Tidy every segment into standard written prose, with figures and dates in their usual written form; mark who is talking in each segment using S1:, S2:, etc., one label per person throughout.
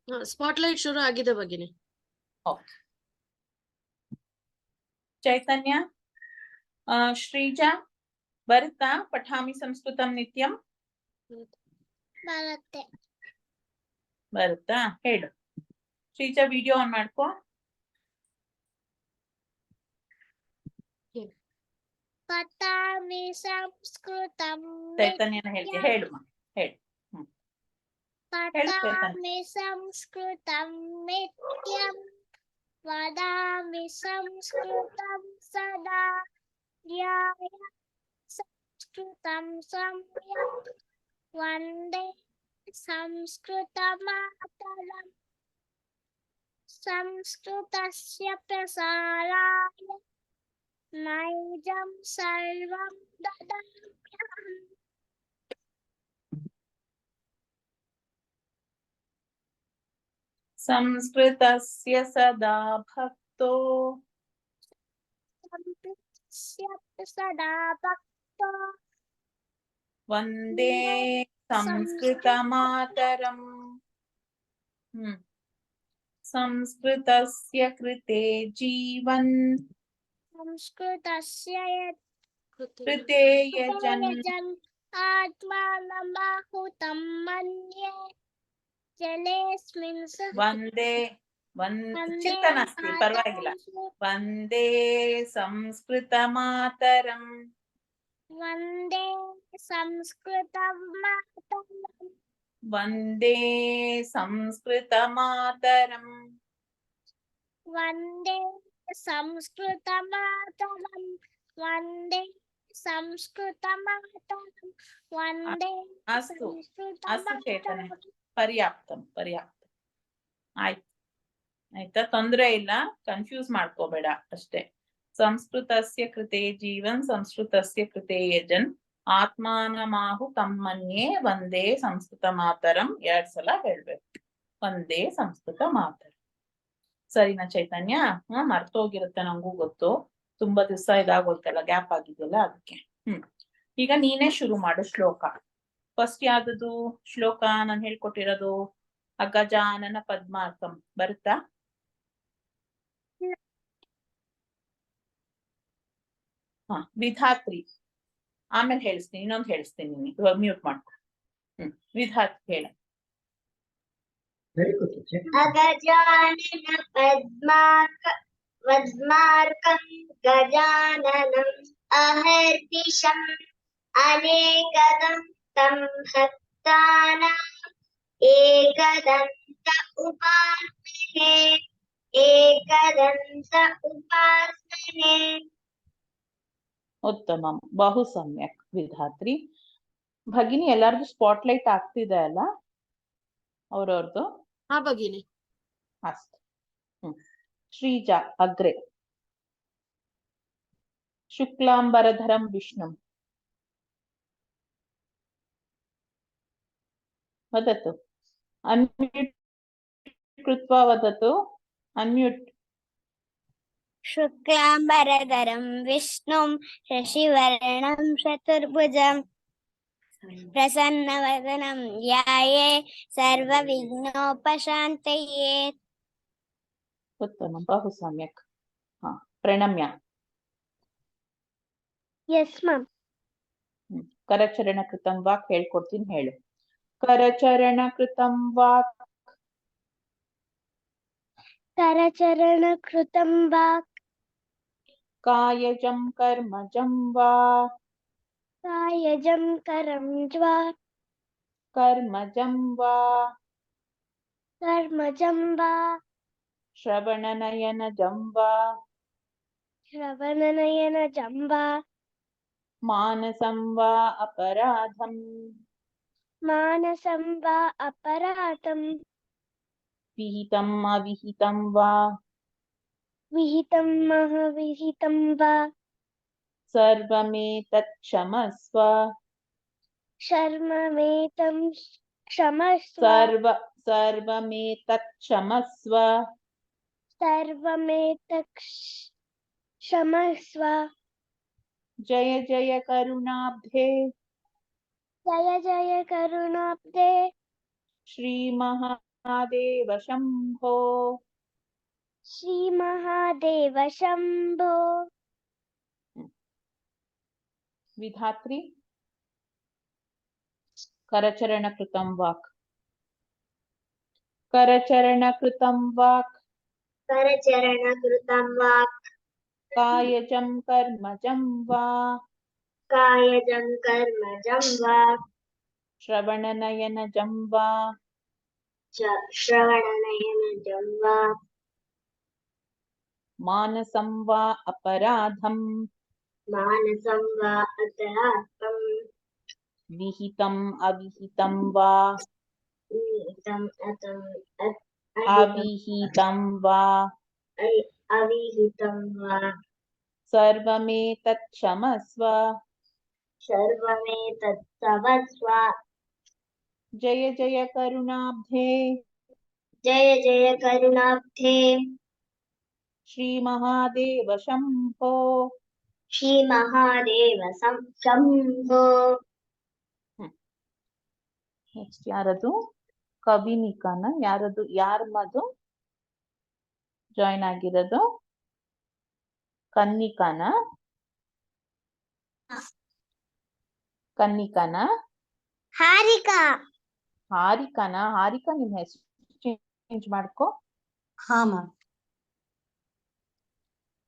S1: Spotlight ಶುರು ಆಗಿದೆ ಭಗಿನಿ.
S2: Okay. ಚೈತನ್ಯ, ಶ್ರೀಜಾ ಬರುತ್ತಾ? ಪಠಾಮಿ ಸಂಸ್ಕೃತಂ ನಿತ್ಯಂ ಬರುತ್ತಾ? ಹೇಳು ಶ್ರೀಜಾ. ವಿಡಿಯೋ ಆನ್ ಮಾಡ್ಕೋ.
S3: ಪಠಾಮಿ ಸಂಸ್ಕೃತಂ
S2: ಚೈತನ್ಯನ ಹೇಳ್ತೀಯ, ಹೇಳು ಹೇಳು.
S3: ಪಠಾಮಿ ಸಂಸ್ಕೃತಂ ನಿತ್ಯಂ ವದಾಮಿ ಸಂಸ್ಕೃತಂ ಸದಾ ಧ್ಯಾಯ ಸಂಸ್ಕೃತಂ ಸಂಯಕ್ ವಂದೇ ಸಂಸ್ಕೃತ ಮಾತರಂ ಸಂಸ್ಕೃತಸ್ಯ ಪ್ರಸಾರಾಯ ನೈಜಂ ಸರ್ವಂ ದದಾಮ್ಯಹಂ.
S2: ಸಂಸ್ಕೃತಸ್ಯ ಸದಾ ಭಕ್ತೋ
S3: ಸದಾ ಭಕ್ತೋ
S2: ವಂದೇ ಸಂಸ್ಕೃತ ಮಾತರಂ. ಸಂಸ್ಕೃತಸ್ಯ ಕೃತೆ ಜೀವನ್
S3: ಸಂಸ್ಕೃತಸ್ಯ
S2: ಕೃತೆ ಯಜನ್
S3: ಆತ್ಮಾನಮಾಹುತಂ ಮನ್ಯೇ ಜಲೇಸ್ಮಿನ್
S2: ವಂದೇ ಚಿತ್ತ ನಾಸ್ತಿ, ಪರವಾಗಿಲ್ಲ. ವಂದೇ ಸಂಸ್ಕೃತ ಮಾತರಂ.
S3: ವಂದೇ ಸಂಸ್ಕೃತ ಮಾತರಂ.
S2: ವಂದೇ ಸಂಸ್ಕೃತ ಮಾತರಂ.
S3: ವಂದೇ ಸಂಸ್ಕೃತ ಮಾತರಂ. ವಂದೇ ಸಂಸ್ಕೃತ ಮಾತರಂ. ವಂದೇ
S2: ಅಸ್ತು
S3: ಸಂಸ್ಕೃತ
S2: ಅಸ್ತು ಚೇತನ,
S3: ಮಾತರಂ.
S2: ಪರ್ಯಾಪ್ತಂ ಪರ್ಯಾಪ್ತಂ. ಆಯ್ತಾ, ತೊಂದ್ರೆ ಇಲ್ಲ, ಕನ್ಫ್ಯೂಸ್ ಮಾಡ್ಕೋಬೇಡ ಅಷ್ಟೇ. ಸಂಸ್ಕೃತಸ್ಯ ಕೃತೆ ಜೀವನ್ ಸಂಸ್ಕೃತಸ್ಯ ಕೃತೆ ಯಜನ್ ಆತ್ಮಾನಮಾಹು ತಮ್ಮನ್ಯೇ ವಂದೇ ಸಂಸ್ಕೃತ ಮಾತರಂ 2 ಸಲ ಹೇಳ್ಬೇಕು. ವಂದೇ ಸಂಸ್ಕೃತ ಮಾತರಂ. ಸರಿನಾ ಚೈತನ್ಯ? ಮರ್ತೋಗಿರುತ್ತೆ, ನಂಗೂ ಗೊತ್ತು, ತುಂಬಾ ದಿವಸ ಇದಾಗೋಯ್ತಲ್ಲ, ಗ್ಯಾಪ್ ಆಗಿದೆಯಲ್ಲ, ಅದಕ್ಕೆ. ಈಗ ನೀನೇ ಶುರು ಮಾಡು ಶ್ಲೋಕ. ಫಸ್ಟ್ ಯಾವ್ದು ಶ್ಲೋಕ ನಾನು ಹೇಳ್ಕೊಟ್ಟಿರೋದು? ಅಗಜಾನನ ಪದ್ಮಾರ್ಕಂ ಬರುತ್ತಾ? ವಿಧಾತ್ರಿ ಆಮೇಲೆ ಹೇಳಿಸ್ತೀನಿ, ಇನ್ನೊಂದು ಹೇಳಿಸ್ತೀನಿ, ಇವಾಗ ಮ್ಯೂಟ್ ಮಾಡ್ಕೊ. ವಿಧಾತ್ರಿ ಹೇಳ.
S3: ಅಗಜಾನನ ಪದ್ಮಾರ್ಕಂ ಗಜಾನನಂ ಅಹರ್ನಿಶಂ ಅನೇಕದಂ ತಂ ಭಕ್ತಾನಾಂ ಏಕದಂತ ಉಪಾಸ್ಮಹೇ ಏಕದಂತ ಉಪಾಸ್ಮಹೇ.
S2: ಉತ್ತಮ, ಬಹು ಸಮ್ಯಕ್ ವಿಧಾತ್ರಿ. ಭಗಿನಿ, ಎಲ್ಲಾರ್ದು ಸ್ಪಾಟ್ಲೈಟ್ ಆಗ್ತಿದೆ ಅಲ್ಲ ಅವ್ರವ್ರದ್ದು?
S1: ಹಾ ಭಗಿನಿ.
S2: ಅಷ್ಟೆ. ಶ್ರೀಜಾ ಅಗ್ರೆ. ಶುಕ್ಲಾಂಬರಧರಂ ವಿಷ್ಣುಂ ವದತು. ಅನ್ಮ್ಯೂಟ್ ಕೃತ್ವಾ ವದತು. ಅನ್ಮ್ಯೂಟ್.
S3: ಶುಕ್ಲಾಂಬರಧರಂ ವಿಷ್ಣುಂ ಶಶಿವರ್ಣಂ ಚತುರ್ಭುಜಂ ಪ್ರಸನ್ನವದನಂ ಧ್ಯಾಯೇ ಸರ್ವವಿಘ್ನೋಪಶಾಂತಯೇ.
S2: ಉತ್ತಮ, ಬಹು ಸಮ್ಯಕ್. ಪ್ರಣಮ್ಯ.
S3: Yes ma'am.
S2: ಕರಚರಣ ಕೃತಂ ವಾಕ್ ಹೇಳ್ಕೊಡ್ತೀನಿ, ಹೇಳು. ಕರಚರಣ ಕೃತಂ ವಾಕ್.
S3: ಕರಚರಣ ಕೃತಂ ವಾಕ್.
S2: ಕಾಯಜಂ ಕರ್ಮಜಂ ವಾ.
S3: ಕಾಯಜಂ ಕರ್ಮಜ್ವಾ.
S2: ಕರ್ಮಜಂ ವಾ.
S3: ಕರ್ಮಜಂ ವಾ.
S2: ಶ್ರವಣನಯನಜಂ ವಾ.
S3: ಶ್ರವಣನಯನಜಂ ವಾ.
S2: ಮಾನಸಂ ವಾ ಅಪರಾಧಂ.
S3: ಮಾನಸಂ ವಾ ಅಪರಾಧಂ.
S2: ವಿಹಿತಂ ಅವಿಹಿತಂ ವಾ.
S3: ವಿಹಿತಂ ಅವಿಹಿತಂ ವಾ.
S2: ಸರ್ವಮೇತತ್ ಕ್ಷಮಸ್ವ.
S3: ಶರ್ಮಮೇತಂ ಕ್ಷಮಸ್ವ.
S2: ಸರ್ವಮೇತತ್ ಕ್ಷಮಸ್ವ.
S3: ಸರ್ವಮೇತತ್ ಕ್ಷಮಸ್ವ.
S2: ಜಯ ಜಯ ಕರುಣಾಬ್ಧೇ.
S3: ಜಯ ಜಯ ಕರುಣಾಬ್ಧೇ.
S2: ಶ್ರೀ ಮಹಾ ಮಹಾದೇವ ಶಂಭೋ.
S3: ಶ್ರೀ ಮಹಾದೇವ ಶಂಭೋ.
S2: ವಿಧಾತ್ರಿ ಕರಚರಣ ಕೃತಂ ವಾಕ್. ಕರಚರಣ ಕೃತಂ ವಾಕ್.
S3: ಕರಚರಣ ಕೃತಂ ವಾಕ್.
S2: ಕಾಯಜಂ ಕರ್ಮಜಂ ವಾ.
S3: ಕಾಯಜಂ ಕರ್ಮಜಂ ವಾ.
S2: ಶ್ರವಣನಯನಜಂ ವಾ.
S3: ಶ್ರವಣನಯನಜಂ ವಾ.
S2: ಮಾನಸಂ ವಾ ಅಪರಾಧಂ.
S3: ಮಾನಸಂ ವಾ ಅಪರಾಧಂ.
S2: ವಿಹಿತಂ ಅವಿಹಿತಂ ವಾ.
S3: ವಿಹಿತಂ
S2: ಅವಿಹಿತಂ ವಾ.
S3: ಅವಿಹಿತಂ ವಾ.
S2: ಸರ್ವಮೇತತ್ ಕ್ಷಮಸ್ವ.
S3: ಸರ್ವಮೇತತ್ ಕ್ಷಮಸ್ವ.
S2: ಜಯ ಜಯ ಕರುಣಾಬ್ಧೇ.
S3: ಜಯ ಜಯ ಕರುಣಾಬ್ಧೇ.
S2: ಶ್ರೀ ಮಹಾದೇವ ಶಂಭೋ.
S3: ಶ್ರೀ ಮಹಾದೇವ ಶಂಭೋ.
S2: ನೆಕ್ಸ್ಟ್ ಯಾರದು? ಕವಿನಿಕಾನ ಯಾರದು? ಯಾರದು ಜಾಯಿನ್ ಆಗಿರೋದು? ಕನ್ನಿಕಾನ? ಕನ್ನಿಕಾನ?
S3: ಹಾರಿಕಾ.
S2: ಹಾರಿಕಾನ? ಹಾರಿಕಾ ನಿಮ್ ಹೆಸರು ಚೇಂಜ್ ಮಾಡ್ಕೊ.
S4: ಹಾ ಮ್ಯಾಮ್.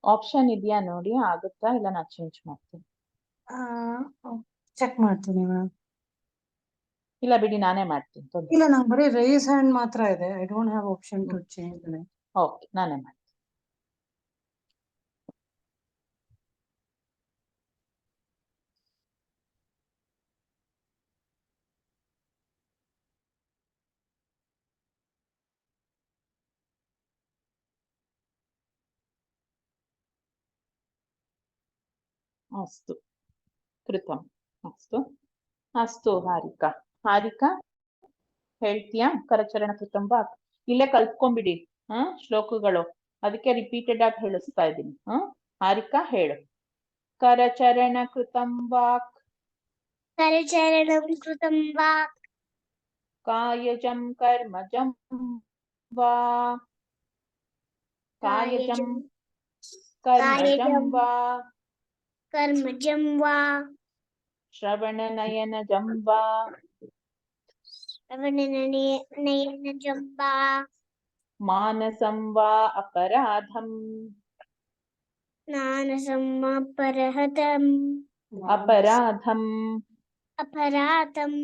S2: ಆಪ್ಷನ್ ಇದೆಯಾ ನೋಡಿ, ಆಗುತ್ತಾ? ಇಲ್ಲ ನಾ ಚೇಂಜ್ ಮಾಡ್ತೀನಿ.
S4: ಚೆಕ್ ಮಾಡ್ತೀನಿ ಮ್ಯಾಮ್.
S2: ಇಲ್ಲ ಬಿಡಿ, ನಾನೇ ಮಾಡ್ತೀನಿ.
S4: ಇಲ್ಲ, ನಂಗೆ ಬರೀ ರೈಸ್ ಹ್ಯಾಂಡ್ ಮಾತ್ರ ಇದೆ. I don't have option two change.
S2: Okay, ನಾನೇ ಮಾಡ್ತೀನಿ. ಅಸ್ತು ಕೃತಂ. ಅಸ್ತು ಅಸ್ತು. ಹಾರಿಕಾ, ಹಾರಿಕಾ ಹೇಳ್ತೀಯಾ? ಕರಚರಣ ಕೃತಂ ವಾಕ್. ಇಲ್ಲೇ ಕಲ್ತ್ಕೊಂಡ್ಬಿಡಿ ಶ್ಲೋಕಗಳು. ಅದಕ್ಕೆ ರಿಪೀಟೆಡ್ ಆಗಿ ಹೇಳಿಸ್ತಾ ಇದ್ದೀನಿ. ಹಾರಿಕಾ ಹೇಳು. ಕರಚರಣ ಕೃತಂ ವಾಕ್.
S3: ಕರಚರಣಂ ಕೃತಂ ವಾಕ್.
S2: ಕಾಯಜಂ ಕರ್ಮಜಂ ವಾ. ಕಾಯಜಂ ಕರ್ಮಜಂ ವಾ.
S3: ಕರ್ಮಜಂ ವಾ.
S2: ಶ್ರವಣನಯನಜಂ ವಾ.
S3: ಶ್ರವಣನಯನಜಂ ವಾ.
S2: ಮಾನಸಂ ವಾ ಅಪರಾಧಂ.
S3: ಮಾನಸಂ ವಾ ಅಪರಾಧಂ.
S2: ಅಪರಾಧಂ.
S3: ಅಪರಾಧಂ.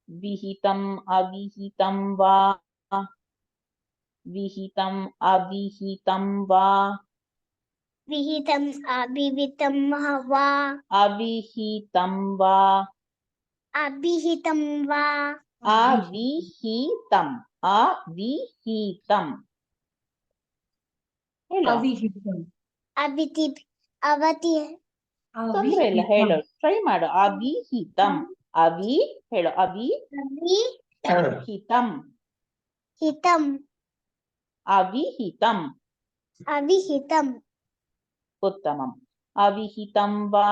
S2: ವಿಹಿತಂ ಅವಿಹಿತಂ ವಾ. ವಿಹಿತಂ ಅವಿಹಿತಂ ವಾ.
S3: ವಿಹಿತಂ ಅವಿಹಿತಂ ವಾ.
S2: ಅವಿಹಿತಂ ವಾ.
S3: ಅವಿಹಿತಂ ವಾ.
S2: ಅವಿಹಿತಂ. ಅವಿಹಿತಂ ಹೇಳು.
S4: ಅವಿಹಿತಂ.
S3: ಅವಿತಿ ಅವತಿ.
S2: ತೊಂದ್ರೆ ಇಲ್ಲ, ಹೇಳು. ಟ್ರೈ ಮಾಡು. ಅವಿಹಿತಂ. ಅವಿ ಹೇಳು. ಅವಿಹಿತಂ.
S3: ಹಿತಂ.
S2: ಅವಿಹಿತಂ.
S3: ಅವಿಹಿತಂ.
S2: ಉತ್ತಮಂ. ಅವಿಹಿತಂ ವಾ.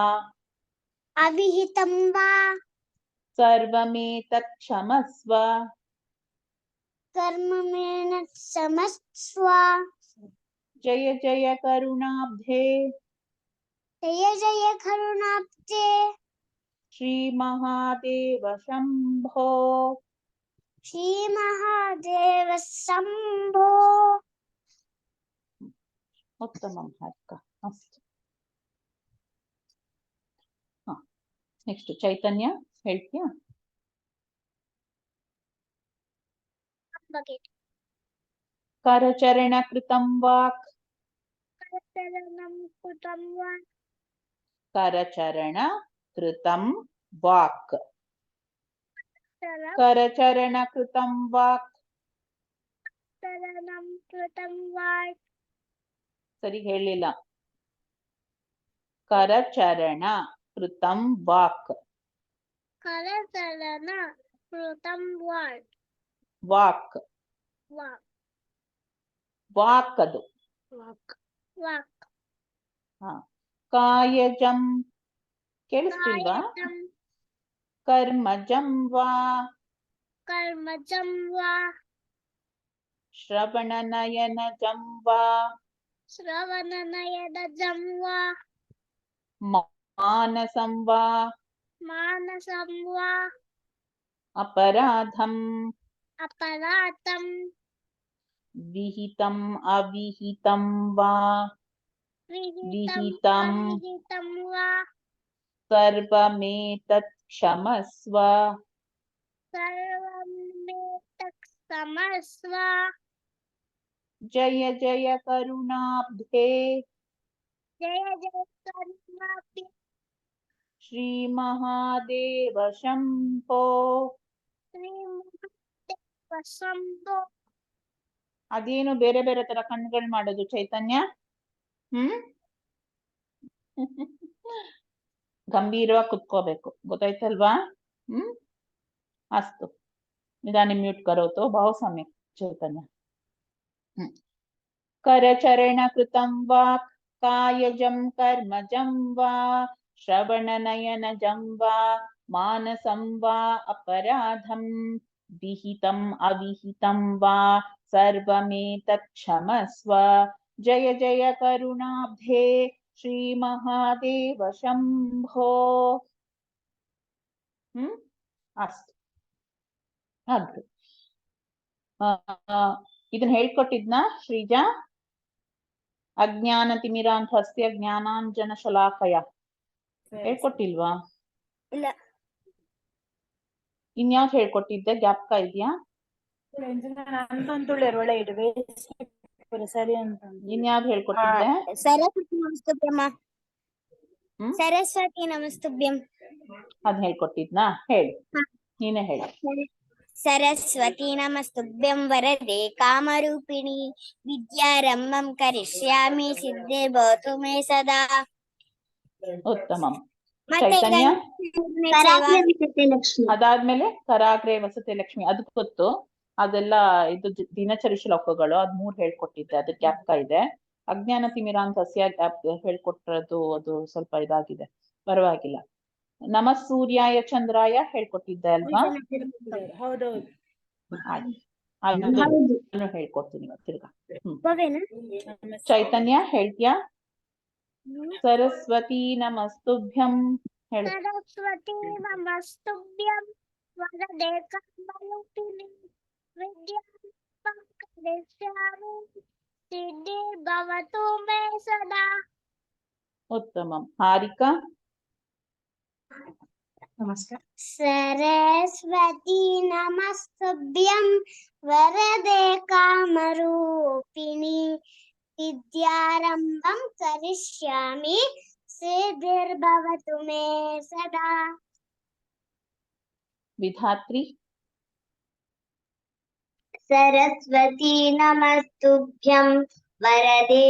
S3: ಅವಿಹಿತಂ ವಾ.
S2: ಸರ್ವಮೇತತ್ ಕ್ಷಮಸ್ವ.
S3: ಕರ್ಮಮೇನ ಸಮಸ್ವ.
S2: ಜಯ ಜಯ ಕರುಣಾಬ್ಧೇ.
S3: ಜಯ ಜಯ ಕರುಣಾಬ್ಧೇ.
S2: ಶ್ರೀ ಮಹಾದೇವ ಶಂಭೋ.
S3: ಶ್ರೀ ಮಹಾದೇವ ಶಂಭೋ.
S2: ಉತ್ತಮಂ ಹಾರಿಕಾ. ಅಸ್ತು. ನೆಕ್ಸ್ಟ್ ಚೈತನ್ಯ ಹೇಳ್ತೀಯಾ? ಕರಚರಣ ಕೃತಂ ವಾಕ್.
S3: ಕರಚರಣಂ ಕೃತಂ ವಾಕ್.
S2: ಕರಚರಣ ಕೃತಂ ವಾಕ್. ಕರಚರಣ ಕೃತಂ ವಾಕ್.
S3: ಕರಚರಣಂ ಕೃತಂ ವಾಕ್.
S2: ಸರಿ ಹೇಳಿಲ್ಲ. ಕರಚರಣ ಕೃತಂ ವಾಕ್.
S3: ಕರಚರಣ ಕೃತಂ ವಾಕ್.
S2: ವಾಕ್.
S3: ವಾಕ್.
S2: ವಾಕ್ ಅದು.
S1: ವಾಕ್.
S3: ವಾಕ್.
S2: ಕಾಯಜಂ ಕೇಳಿಸ್ತಿಲ್ವಾ?
S3: ಕಾಯಜಂ.
S2: ಕರ್ಮಜಂ ವಾ.
S3: ಕರ್ಮಜಂ ವಾ.
S2: ಶ್ರವಣನಯನಜಂ ವಾ
S3: ಶ್ರವಣನಯನಜಂ ವಾ
S2: ಮಾನಸಂ ವಾ
S3: ಮಾನಸಂ ವಾ
S2: ಅಪರಾಧಂ
S3: ಅಪರಾಧಂ
S2: ವಿಹಿತಂ ಅವಿಹಿತಂ ವಾ
S3: ವಿಹಿತಂ
S2: ವಿಹಿತಂ
S3: ಅವಿಹಿತಂ ವಾ
S2: ಸರ್ವಮೇತತ್ ಕ್ಷಮಸ್ವ
S3: ಸರ್ವಮೇತತ್ ಕ್ಷಮಸ್ವ
S2: ಜಯ ಜಯ ಕರುಣಾಬ್ಧೇ
S3: ಜಯ ಜಯ ಕರುಣಾಬ್ಧೇ
S2: ಶ್ರೀ ಮಹಾದೇವ ಶಂಭೋ.
S3: ಶ್ರೀ ಮಹಾದೇವ ಶಂಭೋ.
S2: ಅದೇನು ಬೇರೆ ಬೇರೆ ತರ ಕಣ್ಗಳು ಮಾಡೋದು ಚೈತನ್ಯ? ಗಂಭೀರವಾಗಿ ಕುತ್ಕೋಬೇಕು, ಗೊತ್ತಾಯ್ತಲ್ವಾ? ಅಸ್ತು ಇದಾನಿ ಮ್ಯೂಟ್ ಕರೋತು ಬಹು ಸಮಯ ಚೈತನ್ಯ. ಕರಚರಣ ಕೃತಂ ವಾಕ್ ಕಾಯಜಂ ಕರ್ಮಜಂ ವಾ ಶ್ರವಣನಯನಜಂ ವಾ ಮಾನಸಂ ವಾ ಅಪರಾಧಂ ವಿಹಿತಂ ಅವಿಹಿತಂ ವಾ ಸರ್ವಮೇತತ್ ಕ್ಷಮಸ್ವ ಜಯ ಜಯ ಕರುಣಾಬ್ಧೇ ಶ್ರೀ ಮಹಾದೇವ ಶಂಭೋ. ಅಸ್ತು ಅದು ಇದನ್ನ ಹೇಳ್ಕೊಟ್ಟಿದ್ನಾ ಶ್ರೀಜಾ? ಅಜ್ಞಾನ ತಿಮಿರಾಂಧಸ್ಯ ಜ್ಞಾನಾಂಜನ ಶಲಾಕಯ ಹೇಳ್ಕೊಟ್ಟಿಲ್ವಾ?
S3: ಇಲ್ಲ.
S2: ಇನ್ಯಾವ್ದು ಹೇಳ್ಕೊಟ್ಟಿದ್ದೆ, ಜ್ಞಾಪಕ ಇದೆಯಾ? ಇನ್ಯಾವ್ದು ಹೇಳ್ಕೊಟ್ಟಿದ್ದೆ?
S3: ಸರಸ್ವತಿ ನಮಸ್ತುಭ್ಯಂ. ಸರಸ್ವತಿ ನಮಸ್ತುಭ್ಯಂ
S2: ಅದ್ ಹೇಳ್ಕೊಟ್ಟಿದ್ನಾ? ಹೇಳು, ನೀನೇ ಹೇಳು.
S3: ಸರಸ್ವತಿ ನಮಸ್ತುಭ್ಯಂ ವರದೆ ಕಾಮರೂಪಿಣಿ ವಿದ್ಯಾರಂಭಂ ಕರಿಷ್ಯಾಮಿ ಸಿದ್ಧಿರ್ಭವತು ಮೇ ಸದಾ.
S2: ಉತ್ತಮಂ.
S3: ಮತ್ತೆ
S2: ಚೈತನ್ಯ
S3: ಲಕ್ಷ್ಮಿ.
S2: ಅದಾದ್ಮೇಲೆ ಕರಾಗ್ರೆ ವಸತಿ ಲಕ್ಷ್ಮಿ, ಅದು ಗೊತ್ತು, ಅದೆಲ್ಲ ಇದು ದಿನಚರಿ ಶ್ಲೋಕಗಳು, ಅದ್ 3 ಹೇಳ್ಕೊಟ್ಟಿದ್ದೆ, ಅದು ಜ್ಞಾಪಕ ಇದೆ. ಅಜ್ಞಾನ ತಿಮಿರಾಂಧಸ್ಯ ಹೇಳ್ಕೊಟ್ಟಿರೋದು ಅದು ಸ್ವಲ್ಪ ಇದಾಗಿದೆ, ಪರವಾಗಿಲ್ಲ. ನಮ ಸೂರ್ಯಾಯ ಚಂದ್ರಾಯ ಹೇಳ್ಕೊಟ್ಟಿದ್ದೆ ಅಲ್ವಾ? ಅದನ್ನು ಹೇಳ್ಕೊಡ್ತೀನಿ ತಿರ್ಗಾ. ಚೈತನ್ಯ ಹೇಳ್ತೀಯಾ? ಸರಸ್ವತಿ ನಮಸ್ತುಭ್ಯಂ ಹೇಳು.
S3: ಸರಸ್ವತಿ ನಮಸ್ತುಭ್ಯಂ ವರದೆ ಕಾಮರೂಪಿಣಿ ವಿದ್ಯಾರಂಭಂ ಕರಿಷ್ಯಾಮಿ ಸಿದ್ಧಿರ್ಭವತು ಮೇ ಸದಾ.
S2: ಉತ್ತಮಂ. ಹಾರಿಕಾ?
S4: ನಮಸ್ಕಾರ.
S3: ಸರಸ್ವತಿ ನಮಸ್ತುಭ್ಯಂ ವರದೆ ಕಾಮರೂಪಿಣಿ ವಿದ್ಯಾರಂಭಂ ಕರಿಷ್ಯಾಮಿ ಸಿದ್ಧಿರ್ಭವತು ಮೇ ಸದಾ.
S2: ವಿಧಾತ್ರಿ?
S3: ಸರಸ್ವತಿ ನಮಸ್ತುಭ್ಯಂ ವರದೆ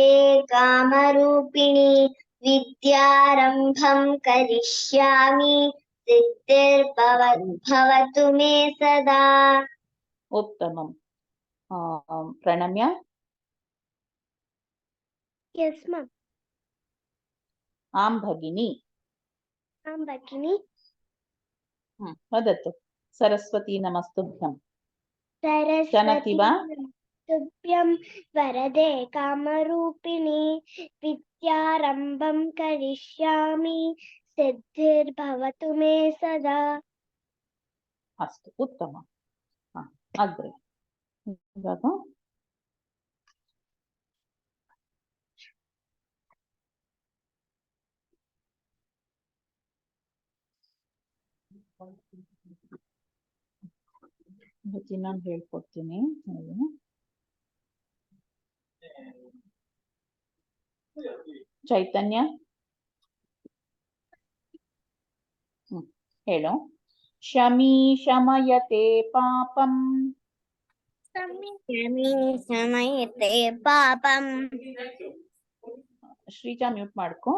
S3: ಕಾಮರೂಪಿಣಿ ವಿದ್ಯಾರಂಭಂ ಕರಿಷ್ಯಾಮಿ ಸಿದ್ಧಿರ್ಭವತು ಮೇ ಸದಾ.
S2: ಉತ್ತಮಂ. ಪ್ರಣಮ್ಯ?
S3: Yes, ma'am.
S2: ಆಂ ಭಗಿನಿ?
S3: ಆಂ ಭಗಿನಿ.
S2: ವದತು. ಸರಸ್ವತಿ ನಮಸ್ತುಭ್ಯಂ.
S3: ಸರಸ್ವತಿ
S2: ವಾ?
S3: ನಮಸ್ತುಭ್ಯಂ ವರದೆ ಕಾಮರೂಪಿಣಿ ವಿದ್ಯಾರಂಭಂ ಕರಿಷ್ಯಾಮಿ ಸಿದ್ಧಿರ್ಭವತು ಮೇ ಸದಾ.
S2: ಅಷ್ಟು ಉತ್ತಮ. ಅಗ್ರೆ ಇವಾಗ ನಾನು ಹೇಳ್ಕೊಡ್ತೀನಿ. ಚೈತನ್ಯ ಹೇಳು. ಶಮಿ ಶಮಯತೆ ಪಾಪಂ.
S3: ಶಮಯತೆ ಪಾಪಂ.
S2: ಶ್ರೀಜಾ ಮ್ಯೂಟ್ ಮಾಡ್ಕೊ.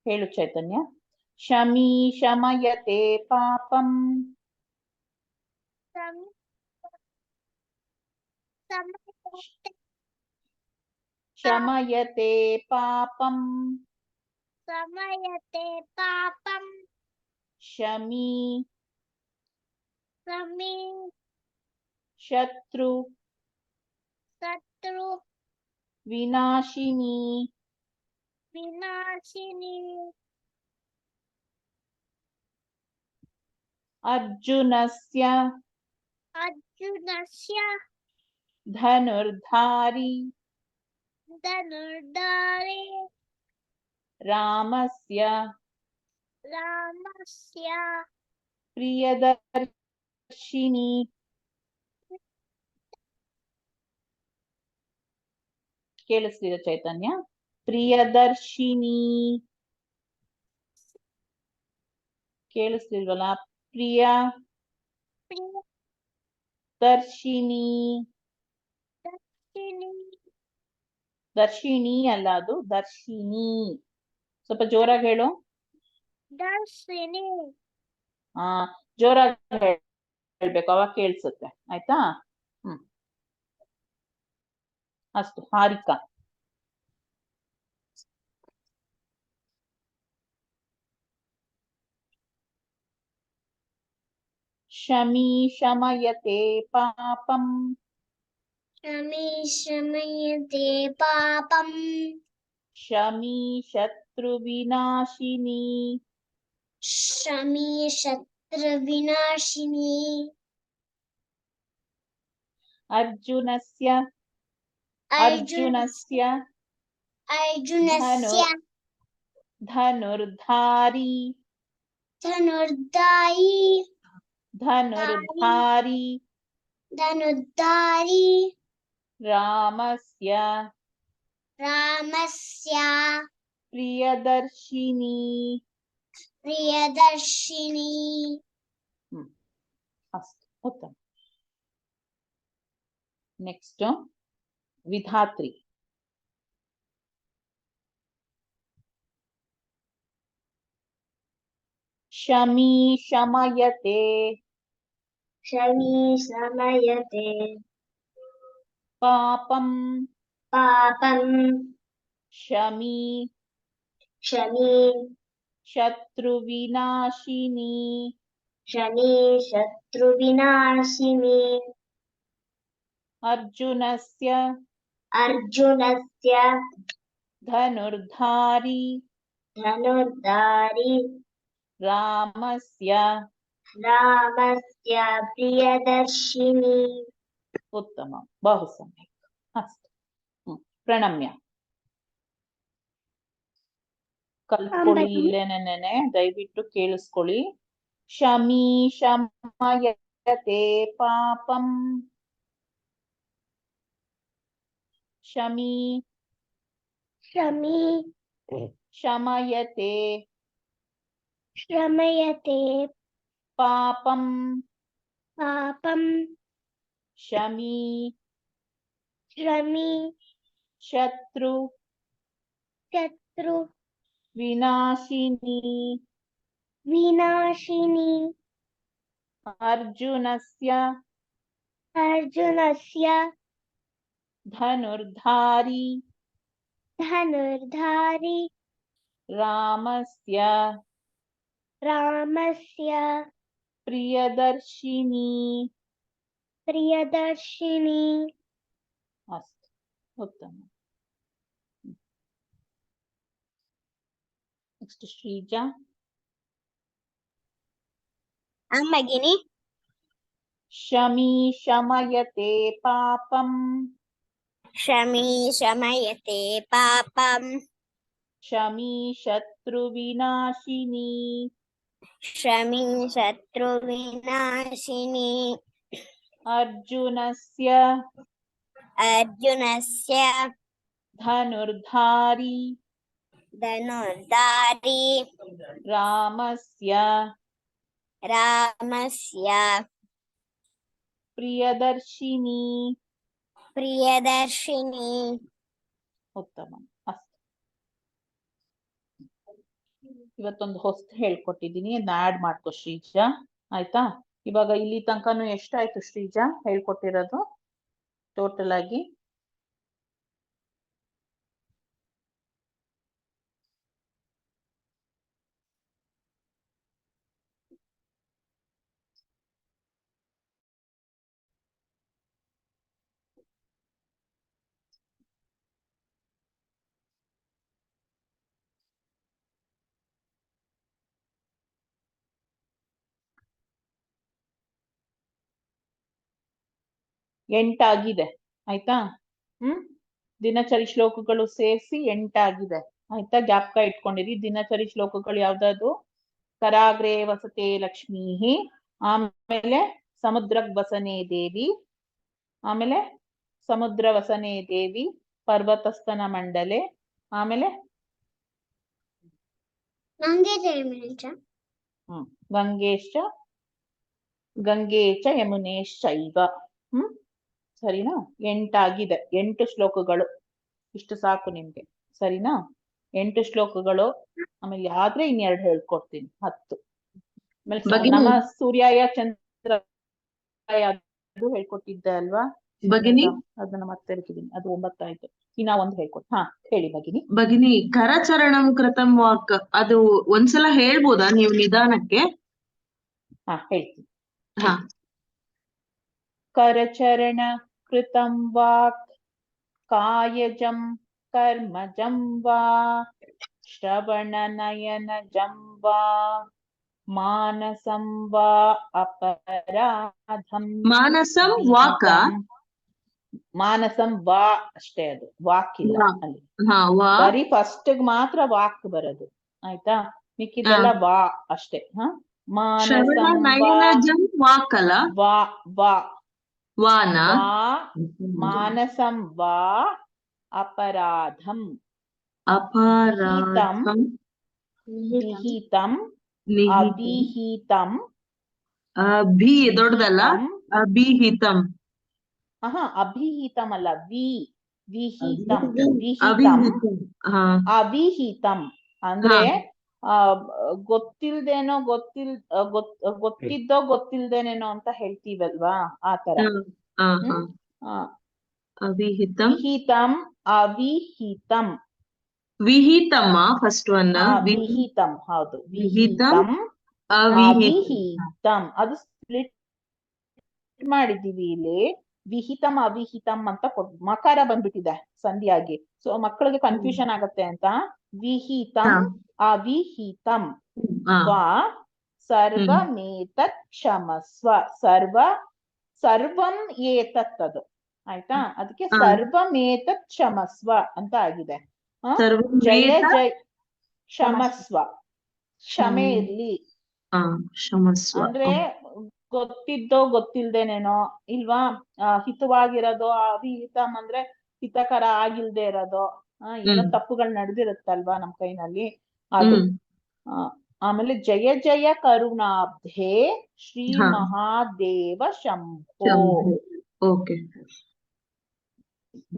S2: ಹೇಳು ಚೈತನ್ಯ. ಶಮಿ ಶಮಯತೆ ಪಾಪಂ. ಶಮಯತೆ ಪಾಪಂ.
S3: ಶಮಯತೆ ಪಾಪಂ.
S2: ಶಮಿ
S3: ಸಮೀ
S2: ಶತ್ರು
S3: ಶತ್ರು
S2: ವಿನಾಶಿನಿ
S3: ವಿನಾಶಿನಿ
S2: ಅರ್ಜುನಸ್ಯ
S3: ಅರ್ಜುನಸ್ಯ
S2: ಧನುರ್ಧಾರಿ
S3: ಧನುರ್ಧಾರಿ
S2: ರಾಮಸ್ಯ
S3: ರಾಮಸ್ಯ
S2: ಪ್ರಿಯದರ್ಶಿನಿ ಕೇಳಿಸ್ತಿದೆ ಚೈತನ್ಯ? ಪ್ರಿಯದರ್ಶಿನಿ ಕೇಳಿಸ್ತಿಲ್ವಲ್ಲ? ಪ್ರಿಯ ದರ್ಶಿನಿ
S3: ಪ್ರಿಯದರ್ಶಿನಿ
S2: ದರ್ಶಿನಿ ಅಲ್ಲ, ಅದು ದರ್ಶಿನಿ. ಸ್ವಲ್ಪ ಜೋರಾಗಿ ಹೇಳು.
S3: ದರ್ಶಿನಿ
S2: ಆ ಜೋರಾಗಿ ಹೇಳ್ಬೇಕು, ಅವಾಗ ಕೇಳಿಸುತ್ತೆ. ಆಯ್ತಾ? ಅಷ್ಟು. ಹಾರಿಕಾ. ಶಮೀ ಶಮಯತೆ ಪಾಪಂ
S3: ಶಮೀ ಶಮಯತೆ ಪಾಪಂ
S2: ಶಮೀ ಶತ್ರು ವಿನಾಶಿನಿ
S3: ಶಮೀ ಶತ್ರು ವಿನಾಶಿನಿ
S2: ಅರ್ಜುನಸ್ಯ
S3: ಅರ್ಜುನಸ್ಯ
S2: ಧನುರ್ಧಾರಿ
S3: ಧನುರ್ಧಾರಿ
S2: ಧನುರ್ಧಾರಿ
S3: ಧನುರ್ಧಾರಿ
S2: ರಾಮಸ್ಯ
S3: ರಾಮಸ್ಯ
S2: ಪ್ರಿಯದರ್ಶಿನಿ.
S3: ಪ್ರಿಯದರ್ಶಿನಿ
S2: ಅಷ್ಟು. ಉತ್ತಮ. ನೆಕ್ಸ್ಟ್ ವಿಧಾತ್ರಿ. ಶಮೀ ಶಮಯತೆ
S3: ಶಮೀ ಶಮಯತೆ
S2: ಪಾಪಂ
S3: ಪಾಪಂ
S2: ಶಮೀ
S3: ಶಮೀ
S2: ಶತ್ರು ವಿನಾಶಿನಿ
S3: ಶಮೀ ಶತ್ರು ವಿನಾಶಿನಿ
S2: ಅರ್ಜುನಸ್ಯ
S3: ಅರ್ಜುನಸ್ಯ
S2: ಧನುರ್ಧಾರಿ
S3: ಧನುರ್ಧಾರಿ
S2: ರಾಮಸ್ಯ
S3: ರಾಮಸ್ಯ ಪ್ರಿಯದರ್ಶಿನಿ.
S2: ಉತ್ತಮ. ಬಹು ಸಮ್ಯಕ್. ಅಸ್ತು. ಪ್ರಣಮ್ಯ. ಕಲ್ತ್ಕೊಳ್ಳಿ ಇಲ್ಲೇನೇನೆ, ದಯವಿಟ್ಟು ಕೇಳಿಸ್ಕೊಳ್ಳಿ. ಶಮೀ ಶಮಯತೆ ಪಾಪಂ ಶಮೀ
S3: ಶಮೀ
S2: ಶಮಯತೆ
S3: ಶಮಯತೆ
S2: ಪಾಪಂ
S3: ಪಾಪಂ
S2: ಶಮೀ
S3: ಶಮೀ
S2: ಶತ್ರು
S3: ಶತ್ರು
S2: ವಿನಾಶಿನಿ
S3: ವಿನಾಶಿನಿ
S2: ಅರ್ಜುನಸ್ಯ
S3: ಅರ್ಜುನಸ್ಯ
S2: ಧನುರ್ಧಾರಿ
S3: ಧನುರ್ಧಾರಿ
S2: ರಾಮಸ್ಯ
S3: ರಾಮಸ್ಯ
S2: ಪ್ರಿಯದರ್ಶಿನಿ.
S3: ಪ್ರಿಯದರ್ಶಿನಿ.
S2: ಅಸ್ತು. ಉತ್ತಮ. ನೆಕ್ಸ್ಟ್ ಶ್ರೀಜಾ.
S3: ಭಗಿನಿ.
S2: ಶಮೀ ಶಮಯತೆ ಪಾಪಂ
S3: ಶಮೀ ಶಮಯತೆ ಪಾಪಂ
S2: ಶಮೀ ಶತ್ರು ವಿನಾಶಿನಿ
S3: ಶಮೀ ಶತ್ರು ವಿನಾಶಿನಿ
S2: ಅರ್ಜುನಸ್ಯ
S3: ಅರ್ಜುನಸ್ಯ
S2: ಧನುರ್ಧಾರಿ
S3: ಧನುರ್ಧಾರಿ
S2: ರಾಮಸ್ಯ
S3: ರಾಮಸ್ಯ
S2: ಪ್ರಿಯದರ್ಶಿನಿ.
S3: ಪ್ರಿಯದರ್ಶಿನಿ.
S2: ಉತ್ತಮ. ಅಸ್ತು. ಇವತ್ತೊಂದು ಹೊಸ್ತು ಹೇಳ್ಕೊಟ್ಟಿದ್ದೀನಿ, ಅದನ್ನ ಆಡ್ ಮಾಡ್ಕೋ ಶ್ರೀಜಾ. ಆಯ್ತಾ? ಇವಾಗ ಇಲ್ಲಿ ತನಕನೂ ಎಷ್ಟಾಯ್ತು ಶ್ರೀಜಾ ಹೇಳ್ಕೊಟ್ಟಿರೋದು ಟೋಟಲ್ ಆಗಿ? 8 ಆಯ್ತಾ. ದಿನಚರಿ ಶ್ಲೋಕಗಳು ಸೇರಿಸಿ 8 ಆಯ್ತಾ. ಜ್ಞಾಪಕ ಇಟ್ಕೊಂಡಿರಿ. ದಿನಚರಿ ಶ್ಲೋಕಗಳು ಯಾವ್ದಾದ್ರು? ಕರಾಗ್ರೇ ವಸತೆ ಲಕ್ಷ್ಮೀ, ಆಮೇಲೆ ಸಮುದ್ರ ವಸನೆ ದೇವಿ, ಆಮೇಲೆ ಸಮುದ್ರ ವಸನೆ ದೇವಿ ಪರ್ವತಸ್ಥನ ಮಂಡಲೆ, ಆಮೇಲೆ ಗಂಗೇಶ ಯಮುನೇಶ್ಚೈವ. ಸರಿನಾ? 8 8 ಶ್ಲೋಕಗಳು. ಇಷ್ಟು ಸಾಕು ನಿಮ್ಗೆ. ಸರಿನಾ? 8 ಶ್ಲೋಕಗಳು. ಆಮೇಲೆ ಆದ್ರೆ ಇನ್ನೆರಡು ಹೇಳ್ಕೊಡ್ತೀನಿ. 10. ಆಮೇಲೆ ನಮ ಸೂರ್ಯಾಯ ಚಂದ್ರಾಯ ಅದು ಹೇಳ್ಕೊಟ್ಟಿದ್ದೆ ಅಲ್ವಾ
S5: ಭಗಿನಿ,
S2: ಅದನ್ನ ಮತ್ತೆ ಹೇಳ್ತಿದ್ದೀನಿ. ಅದು 9 ಆಯ್ತು. ಇನ್ನ ಒಂದು ಹೇಳ್ಕೊಟ್ಟು. ಹೇಳಿ ಭಗಿನಿ.
S5: ಭಗಿನಿ, ಕರಚರಣಂ ಕೃತಂ ವಾಕ್ ಅದು ಒಂದ್ಸಲ ಹೇಳ್ಬೋದಾ ನೀವು ನಿಧಾನಕ್ಕೆ?
S2: ಹೇಳ್ತೀನಿ.
S5: ಹಾ.
S2: ಕರಚರಣ ಕೃತಂ ವಾಕ್ ಕಾಯಜಂ ಕರ್ಮಜಂ ವಾ ಶ್ರವಣ ನಯನಜಂ ವಾ ಮಾನಸಂ ವಾ ಅಪರಾಧಂ.
S5: ಮಾನಸಂ ವಾಕ?
S2: ಮಾನಸಂ ವಾ ಅಷ್ಟೇ, ಅದು ವಾಕ್ ಇಲ್ಲ ಅಲ್ಲಿ. ಬರೀ ಫಸ್ಟ್ ಮಾತ್ರ ವಾಕ್ ಬರೋದು. ಆಯ್ತಾ? ಮಿಕ್ಕಿದೆಲ್ಲ ವಾ ಅಷ್ಟೇ. ಮಾನಸಂ
S5: ವಾಕ್ ಅಲ್ಲ,
S2: ವಾ ವಾ
S5: ವಾನ.
S2: ಮಾನಸಂ ವಾ ಅಪರಾಧಂ
S5: ಅಪರಾಧಂ
S2: ವಿಹಿತಂ ಅವಿಹಿತಂ.
S5: ಅಭಿ ದೊಡ್ಡದಲ್ಲ, ಅಭಿಹಿತಂ.
S2: ಅಭಿಹಿತಂ ಅಲ್ಲ, ವಿಹಿತಂ. ಅವಿಹಿತಂ ಅಂದ್ರೆ ಗೊತ್ತಿಲ್ದೇನೋ ಗೊತ್ತಿದ್ದೋ ಗೊತ್ತಿಲ್ದೇನೇನೋ ಅಂತ ಹೇಳ್ತೀವಲ್ವಾ, ಆತರ.
S5: ಅವಿಹಿತಂ
S2: ವಿಹಿತಂ ಅವಿಹಿತಂ.
S5: ವಿಹಿತಮ್ಮ ಫಸ್ಟ್ ಒನ್.
S2: ವಿಹಿತಂ, ಹೌದು. ವಿಹಿತಂ ಅವಿಹಿತಂ. ಅದು ಸ್ಪ್ಲಿಟ್ ಮಾಡಿದೀವಿ ಇಲ್ಲಿ. ವಿಹಿತಂ ಅವಿಹಿತಂ ಅಂತ ಮಕಾರ ಬಂದ್ಬಿಟ್ಟಿದೆ ಸಂಧಿಯಾಗಿ. ಸೊ ಮಕ್ಕಳಿಗೆ ಕನ್ಫ್ಯೂಷನ್ ಆಗತ್ತೆ ಅಂತ ವಿಹಿತಂ ಅವಿಹಿತಂ. ವಾ ಸರ್ವಮೇತತ್ ಕ್ಷಮಸ್ವ. ಸರ್ವಂ ಏತತ್ ಅದು. ಆಯ್ತಾ? ಅದಕ್ಕೆ ಸರ್ವಮೇತತ್ ಕ್ಷಮಸ್ವ ಅಂತ ಆಗಿದೆ. ಜಯ ಜಯ ಕ್ಷಮಸ್ವ, ಕ್ಷಮೆ ಇರ್ಲಿ. ಅಂದ್ರೆ ಗೊತ್ತಿದ್ದೋ ಗೊತ್ತಿಲ್ದೇನೇನೋ ಇಲ್ವಾ, ಹಿತವಾಗಿರೋದು. ಅವಿಹಿತಂ ಅಂದ್ರೆ ಹಿತಕರ ಆಗಿಲ್ದೇ ಇರೋದು, ಏನೋ ತಪ್ಪುಗಳು ನಡೆದಿರುತ್ತಲ್ವಾ ನಮ್ ಕೈನಲ್ಲಿ, ಅದು. ಆಮೇಲೆ ಜಯ ಜಯ ಕರುಣಾಬ್ಧೆ ಶ್ರೀ ಮಹಾದೇವ ಶಂಭೋ.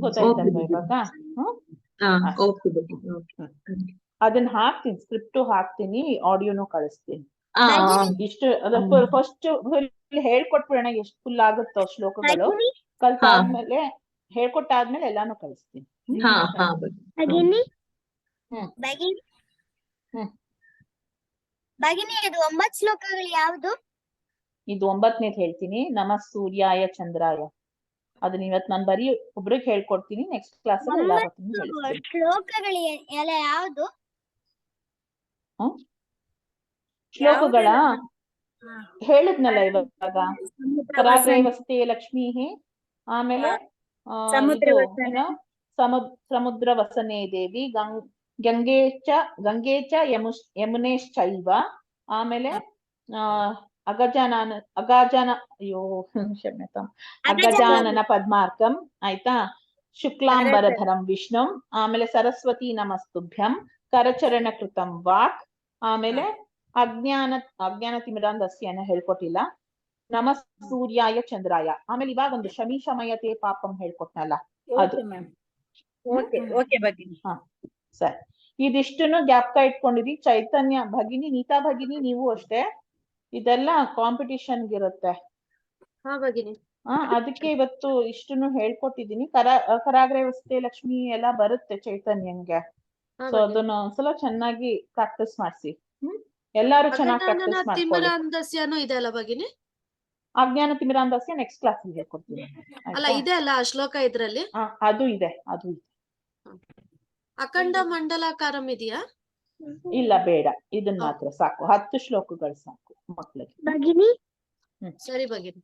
S2: ಗೊತ್ತಾಯ್ತಲ್ವಾ ಇವಾಗ? ಅದನ್ನ ಹಾಕ್ತೀನಿ, ಸ್ಕ್ರಿಪ್ಟು ಹಾಕ್ತೀನಿ, ಆಡಿಯೋನು ಕಳಿಸ್ತೀನಿ. ಇಷ್ಟು ಫಸ್ಟ್ ಹೇಳ್ಕೊಟ್ಬಿಡೋಣ. ಎಷ್ಟು ಫುಲ್ ಆಗುತ್ತೋ ಶ್ಲೋಕಗಳು ಕಲ್ತಾದ್ಮೇಲೆ, ಹೇಳ್ಕೊಟ್ಟಾದ್ಮೇಲೆ ಎಲ್ಲಾನು ಕಳಿಸ್ತೀನಿ.
S3: ಭಗಿನಿ, ಅದು 9 ಶ್ಲೋಕಗಳು ಯಾವುದು?
S2: ಇದು 9ನೇದು ಹೇಳ್ತೀನಿ. ನಮಃ ಸೂರ್ಯಾಯ ಚಂದ್ರಾಯ. ಅದನ್ನ ಇವತ್ತು ನಾನು ಬರೀ ಒಬ್ರಿಗೆ ಹೇಳ್ಕೊಡ್ತೀನಿ. ನೆಕ್ಸ್ಟ್ ಕ್ಲಾಸ್
S3: ಶ್ಲೋಕಗಳು ಎಲ್ಲ ಯಾವುದು?
S2: ಶ್ಲೋಕಗಳ ಹೇಳಿದ್ನಲ್ಲ ಇವಾಗ. ಕರಾಗ್ರೇ ವಸತೆ ಲಕ್ಷ್ಮೀ, ಆಮೇಲೆ ಸಮುದ್ರ ವಸನೆ ದೇವಿ, ಗಂಗೇಚ ಯಮುನೇಶ್ಚೈವ, ಆಮೇಲೆ ಅಗಜಾನನ ಪದ್ಮಾರ್ಕಂ. ಆಯ್ತಾ? ಶುಕ್ಲಾಂಬರಧರಂ ವಿಷ್ಣುಂ. ಆಮೇಲೆ ಸರಸ್ವತಿ ನಮಸ್ತುಭ್ಯಂ. ಕರಚರಣ ಕೃತಂ ವಾಕ್. ಆಮೇಲೆ ಅಜ್ಞಾನ ತಿಮಿರಾಂಧಸ್ಯನ ಹೇಳ್ಕೊಟ್ಟಿಲ್ಲ. ನಮಃ ಸೂರ್ಯಾಯ ಚಂದ್ರಾಯ. ಆಮೇಲೆ ಇವಾಗ ಒಂದು ಶಮಿ ಶಮಯತೆ ಪಾಪಂ ಹೇಳ್ಕೊಟ್ನಲ್ಲ, ಅದು. ಸರಿ, ಇದಿಷ್ಟನ್ನು ಜ್ಞಾಪಕ ಇಟ್ಕೊಂಡಿರಿ. ಚೈತನ್ಯ ಭಗಿನಿ, ನೀತಾ ಭಗಿನಿ, ನೀವು ಅಷ್ಟೇ. ಇದೆಲ್ಲ ಕಾಂಪಿಟಿಷನ್ಗಿರುತ್ತೆ. ಅದಕ್ಕೆ ಇವತ್ತು ಇಷ್ಟನ್ನು ಹೇಳ್ಕೊಟ್ಟಿದೀನಿ. ಕರಾಗ್ರೇ ವಸತೆ ಲಕ್ಷ್ಮಿ ಎಲ್ಲ ಬರುತ್ತೆ ಚೈತನ್ಯಂಗೆ. ಸೊ ಅದನ್ನ ಒಂದ್ಸಲ ಚೆನ್ನಾಗಿ ಪ್ರಾಕ್ಟೀಸ್ ಮಾಡ್ಸಿ. ಎಲ್ಲಾರು ಚೆನ್ನಾಗಿ ಪ್ರಾಕ್ಟೀಸ್ ಮಾಡ್ಕೊಳ್ಳಿ.
S1: ಇದೆ ಅಲ್ಲ ಭಗಿನಿ?
S2: ಅಜ್ಞಾನ ತಿಮಿರಾಂಧಸ್ಯ ನೆಕ್ಸ್ಟ್ ಕ್ಲಾಸ್ ಹೇಳ್ಕೊಡ್ತೀನಿ.
S1: ಅಲ್ಲ, ಇದೆ ಅಲ್ಲ ಆ ಶ್ಲೋಕ ಇದ್ರಲ್ಲಿ?
S2: ಅದು ಇದೆ.
S1: ಅಖಂಡ ಮಂಡಲಾಕಾರಂ ಇದೆಯಾ?
S2: ಇಲ್ಲ, ಬೇಡ. ಇದನ್ನ ಮಾತ್ರ ಸಾಕು. 10 ಶ್ಲೋಕಗಳು ಸಾಕು ಮಕ್ಕಳಿಗೆ.
S3: ಭಗಿನಿ,
S1: ಸರಿ ಭಗಿನಿ.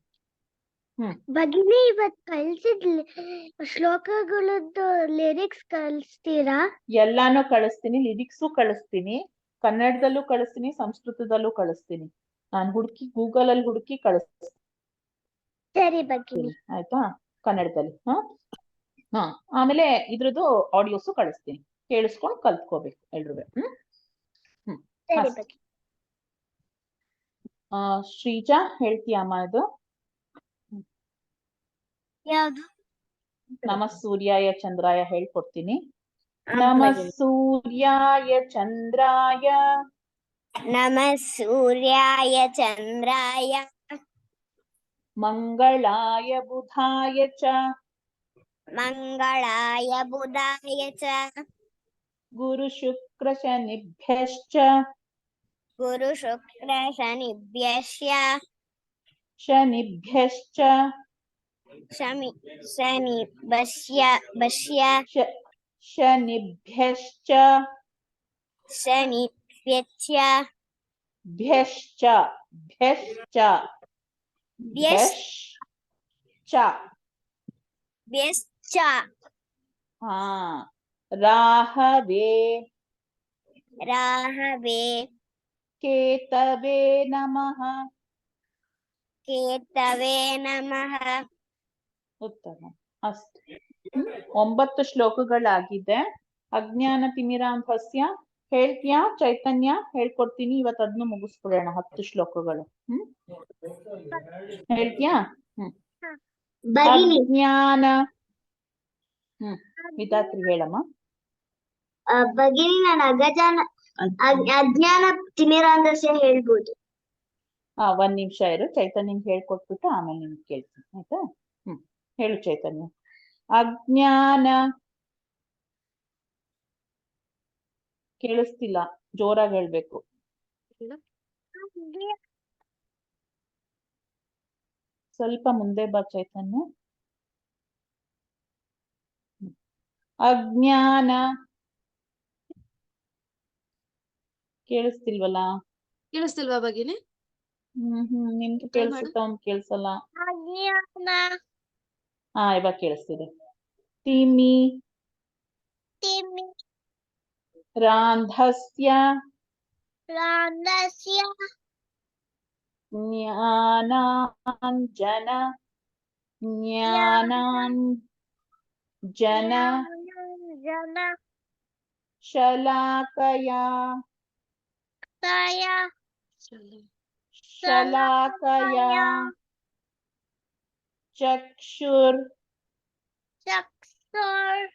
S3: ಭಗಿನಿ ಇವತ್ ಕಳ್ಸಿದ್ ಶ್ಲೋಕಗಳದ್ದು ಲಿರಿಕ್ಸ್ ಕಳಿಸ್ತೀರಾ?
S2: ಎಲ್ಲಾನು ಕಳಿಸ್ತೀನಿ, ಲಿರಿಕ್ಸು ಕಳಿಸ್ತೀನಿ, ಕನ್ನಡದಲ್ಲೂ ಕಳಿಸ್ತೀನಿ, ಸಂಸ್ಕೃತದಲ್ಲೂ ಕಳಿಸ್ತೀನಿ. ನಾನು ಹುಡುಕಿ ಗೂಗಲ್ ಅಲ್ಲಿ ಹುಡುಕಿ ಕಳಿಸ್ತೀನಿ,
S3: ಸರಿ ಭಗಿನಿ.
S2: ಆಯ್ತಾ, ಕನ್ನಡದಲ್ಲಿ. ಹಾ ಆಮೇಲೆ ಇದ್ರದ್ದು ಆಡಿಯೋಸು ಕಳಿಸ್ತೀನಿ, ಕೇಳಿಸ್ಕೊಂಡು ಕಲ್ತ್ಕೋಬೇಕು ಎಲ್ರೂ.
S3: ಸರಿ
S2: ಅಷ್ಟೇ.
S3: ಭಗಿನಿ.
S2: ಶ್ರೀಜಾ ಹೇಳ್ತೀಯಮ್ಮ ಇದು?
S3: ಯಾವ್ದು?
S2: ನಮಃ ಸೂರ್ಯಾಯ ಚಂದ್ರಾಯ ಹೇಳ್ಕೊಡ್ತೀನಿ.
S3: ಹಾ,
S2: ನಮಃ
S3: ಭಗಿನಿ.
S2: ಸೂರ್ಯಾಯ ಚಂದ್ರಾಯ
S3: ನಮಃ ಸೂರ್ಯಾಯ ಚಂದ್ರಾಯ
S2: ಮಂಗಳಾಯ ಬುಧಾಯ ಚ
S3: ಮಂಗಳಾಯ ಬುಧಾಯ ಚ
S2: ಗುರು ಶುಕ್ರ ಶನಿಭ್ಯಶ್ಚ
S3: ಗುರು ಶುಕ್ರ ಶನಿಭ್ಯಶ್ಚ
S2: ಶನಿಭ್ಯಶ್ಚ ಶನಿಭ್ಯಶ್ಚ
S3: ಶನಿಭ್ಯಶ್ಚ
S2: ಭ್ಯಶ್ಚ ಭ್ಯಶ್ಚ ಭ್ಯಶ್ಚ
S3: ಭ್ಯಶ್ಚ
S2: ಹಾ ರಾಹವೇ
S3: ರಾಹವೇ
S2: ಕೇತವೇ ನಮಃ
S3: ಕೇತವೇ ನಮಃ.
S2: ಉತ್ತಮ. ಅಷ್ಟು 9 ಶ್ಲೋಕಗಳಾಗಿದೆ. ಅಜ್ಞಾನ ತಿಮಿರಾಂಧಸ್ಯ ಹೇಳ್ತೀಯಾ ಚೈತನ್ಯ? ಹೇಳ್ಕೊಡ್ತೀನಿ, ಇವತ್ತು ಅದನ್ನು ಮುಗಿಸ್ಬಿಡೋಣ. 10 ಶ್ಲೋಕಗಳು. ಹೇಳ್ತೀಯಾ? ಅಜ್ಞಾನ. ವಿಧಾತ್ರಿ ಹೇಳಮ್ಮ.
S3: ಭಗಿನಿ, ನಾನು ಅಜ್ಞಾನ ತಿಮಿರಾಂಧಸ್ಯ ಹೇಳ್ಬೋದು.
S2: 1 ನಿಮಿಷ ಇರು, ಚೈತನ್ಯ ಹೇಳ್ಕೊಟ್ಬಿಟ್ಟು ಆಮೇಲೆ ನಿಮ್ಗೆ ಕೇಳ್ತೀನಿ, ಆಯ್ತಾ? ಹೇಳು ಚೈತನ್ಯ. ಅಜ್ಞಾನ. ಕೇಳಿಸ್ತಿಲ್ಲ, ಜೋರಾಗಿ ಹೇಳ್ಬೇಕು. ಸ್ವಲ್ಪ ಮುಂದೆ ಬಾ ಚೈತನ್ಯ. ಅಜ್ಞಾನ. ಕೇಳಿಸ್ತಿಲ್ವಲ್ಲ?
S1: ಕೇಳಿಸ್ತಿಲ್ವಾ ಭಗಿನಿ?
S2: ನಿಮ್ಗೆ ಕೇಳಿಸುತ್ತ, ಅವ್ನ್ ಕೇಳಿಸಲ್ಲ.
S3: ಅಜ್ಞಾನ.
S2: ಇವಾಗ ಕೇಳಿಸ್ತಿದೆ. ತಿಮಿ
S3: ತಿಮಿ
S2: ರಾಂಧಸ್ಯ
S3: ರಾಂಧಸ್ಯ
S2: ಜ್ಞಾನಾಂಜನ ಜ್ಞಾನಾಂಜನ
S3: ಜನ
S2: ಶಲಾಕಯಾ ಶಲಾಕಯಾ ಚಕ್ಷುರ್
S3: ಚಕ್ಷುರ್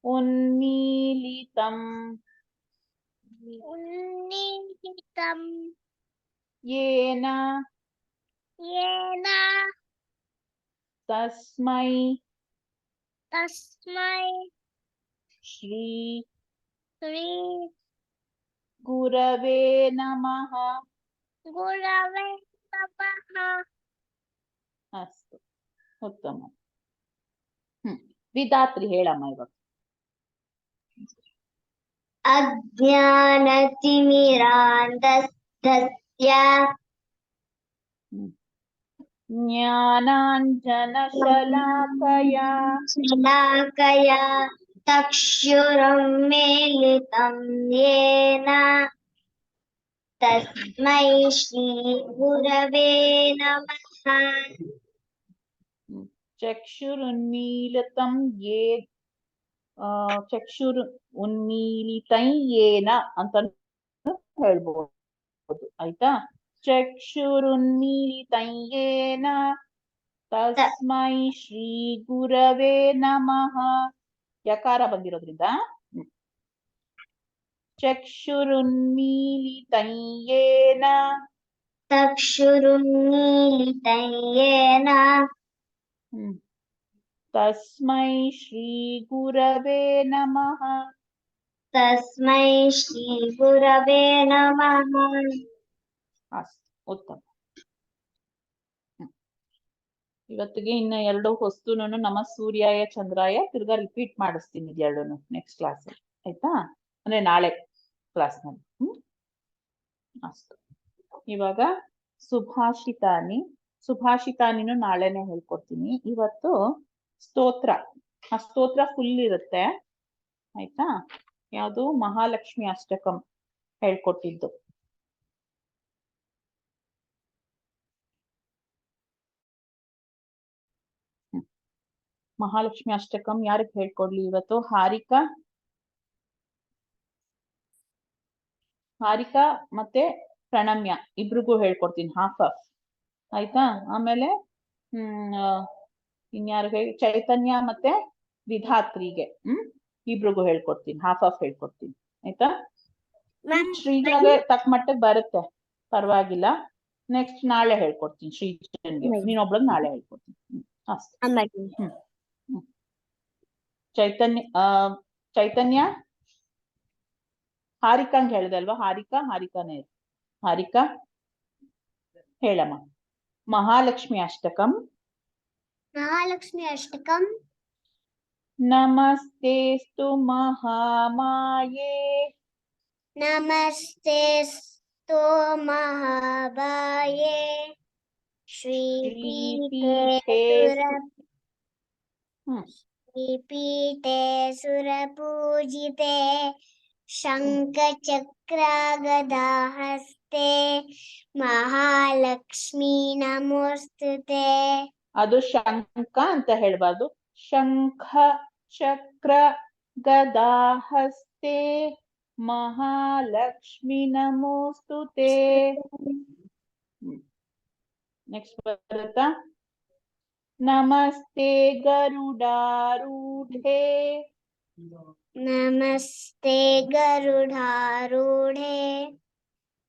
S2: ಉನ್ಮೀಲಿತಂ
S3: ಉನ್ಮೀಲಿತಂ
S2: ಯೇನ
S3: ಯೇನ
S2: ತಸ್ಮೈ
S3: ತಸ್ಮೈ
S2: ಶ್ರೀ
S3: ಶ್ರೀ
S2: ಗುರವೇ ನಮಃ.
S3: ಗುರವೇ ನಮಃ.
S2: ಅಸ್ತು, ಉತ್ತಮ. ವಿಧಾತ್ರಿ ಹೇಳಮ್ಮ ಇವಾಗ.
S3: ಅಜ್ಞಾನ ತಿಮಿರಾಂಧಸ್ಯ
S2: ಜ್ಞಾನಾಂಜನ ಶಲಾಕಯಾ
S3: ಶಲಾಕಯಾ ಚಕ್ಷುರುನ್ಮೀಲಿತಂ ಯೇನ ತಸ್ಮೈ ಶ್ರೀ ಗುರವೇ ನಮಃ.
S2: ಚಕ್ಷುರುನ್ಮೀಲಿತಂ ಯೇ ಚಕ್ಷುರು ಉನ್ಮೀಲಿತೈ ಯೇನ ಅಂತ ಹೇಳ್ಬೋದು, ಆಯ್ತಾ? ಚಕ್ಷುರುನ್ಮೀಲಿತೈ ಯೇನ ತಸ್ಮೈ ಶ್ರೀ ಗುರವೇ ನಮಃ. ಯಕಾರ ಬಂದಿರೋದ್ರಿಂದ ಚಕ್ಷುರುನ್ಮೀಲಿತೈ ಯೇನ
S3: ಚಕ್ಷುರುನ್ಮೀಲಿತೈ ಯೇನ
S2: ತಸ್ಮೈ ಶ್ರೀ ಗುರವೇ ನಮಃ.
S3: ತಸ್ಮೈ ಶ್ರೀ ಗುರವೇ ನಮಃ.
S2: ಅಸ್ತು, ಉತ್ತಮ. ಇವತ್ತಿಗೆ ಇನ್ನ 2 ವಸ್ತುನೂ ನಮ ಸೂರ್ಯಾಯ ಚಂದ್ರಾಯ ತಿರ್ಗಾ ರಿಪೀಟ್ ಮಾಡಿಸ್ತೀನಿ, ಇದೆರಡನ್ನು ನೆಕ್ಸ್ಟ್ ಕ್ಲಾಸ್, ಆಯ್ತಾ? ಅಂದ್ರೆ ನಾಳೆ ಕ್ಲಾಸ್ನಲ್ಲಿ. ಅಷ್ಟು. ಇವಾಗ ಸುಭಾಷಿತಾನಿ ಸುಭಾಷಿತ ನೀನು ನಾಳೆನೆ ಹೇಳ್ಕೊಡ್ತೀನಿ. ಇವತ್ತು ಸ್ತೋತ್ರ, ಆ ಸ್ತೋತ್ರ ಫುಲ್ ಇರುತ್ತೆ ಆಯ್ತಾ. ಯಾವುದು ಮಹಾಲಕ್ಷ್ಮಿ ಅಷ್ಟಕಂ ಹೇಳ್ಕೊಟ್ಟಿದ್ದು. ಮಹಾಲಕ್ಷ್ಮಿ ಅಷ್ಟಕಂ ಯಾರಿಗೆ ಹೇಳ್ಕೊಡ್ಲಿ ಇವತ್ತು? ಹಾರಿಕಾ ಮತ್ತೆ ಪ್ರಣಮ್ಯ ಇಬ್ರಿಗೂ ಹೇಳ್ಕೊಡ್ತೀನಿ, ಹಾಫ್ ಆಯ್ತಾ. ಆಮೇಲೆ ಇನ್ಯಾರಿಗೆ? ಚೈತನ್ಯ ಮತ್ತೆ ವಿಧಾತ್ರಿಗೆ ಇಬ್ರಿಗೂ ಹೇಳ್ಕೊಡ್ತೀನಿ, ಹಾಫ್ ಹೇಳ್ಕೊಡ್ತೀನಿ ಆಯ್ತಾ. ಶ್ರೀಜಾಗೆ ತಕ್ಕ ಮಟ್ಟಕ್ಕೆ ಬರುತ್ತೆ, ಪರವಾಗಿಲ್ಲ. ನೆಕ್ಸ್ಟ್ ನಾಳೆ ಹೇಳ್ಕೊಡ್ತೀನಿ ಶ್ರೀಜನ್ಗೆ, ನೀನೊಬ್ಳಗ್ ನಾಳೆ ಹೇಳ್ಕೊಡ್ತೀನಿ. ಅಷ್ಟೇ. ಚೈತನ್ಯ ಹಾರಿಕಾಂಗ್ ಹೇಳಿದೆ ಅಲ್ವಾ? ಹಾರಿಕಾನೇ ಹಾರಿಕಾ ಹೇಳಮ್ಮ. ಮಹಾಲಕ್ಷ್ಮಿ ಅಷ್ಟಕಂ. ನಮಸ್ತೆಸ್ತು ಮಹಾಮಾಯೇ
S3: ನಮಸ್ತೆಸ್ತು ಮಹಾಭಾಯೇ ಶ್ರೀಪೀಠೆ ಸುರಪೂಜಿತೆ ಶಂಖಚಕ್ರ ಗದಾಹಸ್ತೆ ಮಹಾಲಕ್ಷ್ಮೀ ನಮೋಸ್ತುತೆ.
S2: ಅದು ಶಂಖ ಅಂತ ಹೇಳ್ಬಾರ್ದು, ಶಂಖ ಚಕ್ರ ಗದಾಹಸ್ತೆ ಮಹಾಲಕ್ಷ್ಮಿ ನಮೋಸ್ತುತೆ. ನೆಕ್ಸ್ಟ್ ಬರುತ್ತಾ? ನಮಸ್ತೆ ಗರುಡಾರೂಢೆ.
S3: ನಮಸ್ತೆ ಗರುಡಾರೂಢೆ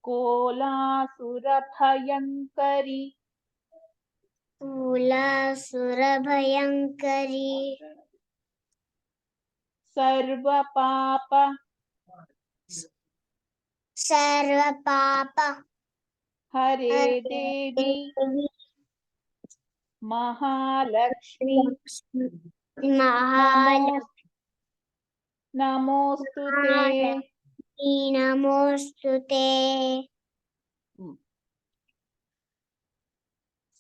S2: ಕೋಲಾಸುರ ಭಯಂಕರಿ.
S3: ಕೂಲಾಸುರ ಭಯಂಕರಿ
S2: ಸರ್ವ ಪಾಪ ಹರೇ ದೇವಿ ಮಹಾಲಕ್ಷ್ಮಿ ನಮೋಸ್ತುತೆ.
S3: ನಮೋಸ್ತುತೆ.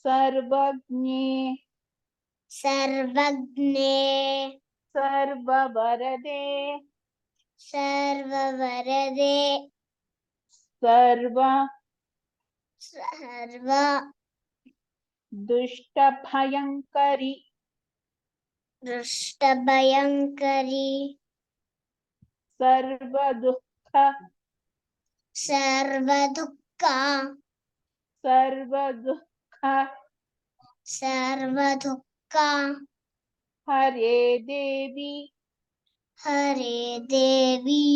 S2: ಸರ್ವಜ್ಞೆ
S3: ಸರ್ವಜ್ಞೆ
S2: ಸರ್ವವರದೆ
S3: ಸರ್ವವರದೆ
S2: ಸರ್ವ
S3: ಸರ್ವ
S2: ದುಷ್ಟ ಭಯಂಕರಿ.
S3: ದುಷ್ಟ ಭಯಂಕರಿ
S2: ಸರ್ವ ದುಃಖ
S3: ಸರ್ವ ದುಃಖ
S2: ಸರ್ವ ದುಃಖ
S3: ಸರ್ವ ದುಃಖ
S2: ಹರೇ ದೇವಿ
S3: ಹರೇ ದೇವಿ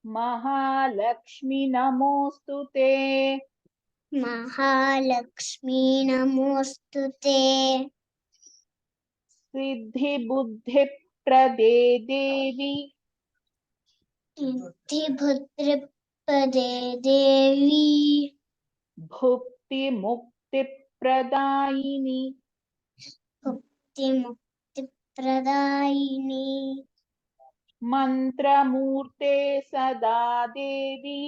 S2: ಮಹಾಲಕ್ಷ್ಮಿ ನಮೋಸ್ತುತೆ.
S3: ಮಹಾಲಕ್ಷ್ಮೀ ನಮೋಸ್ತುತೆ.
S2: ಸಿದ್ಧಿ ಬುದ್ಧಿ ಪ್ರದೇ ದೇವಿ
S3: ಸಿದ್ಧಿ ಬುದ್ಧಿ ಪ್ರದೇ ದೇವಿ
S2: ಭುಕ್ತಿ ಮುಕ್ತಿ ಪ್ರದಾಯಿನಿ.
S3: ಮುಕ್ತಿ ಮುಕ್ತಿ ಪ್ರದಾಯಿನಿ
S2: ಮಂತ್ರಮೂರ್ತೆ ಸದಾ ದೇವಿ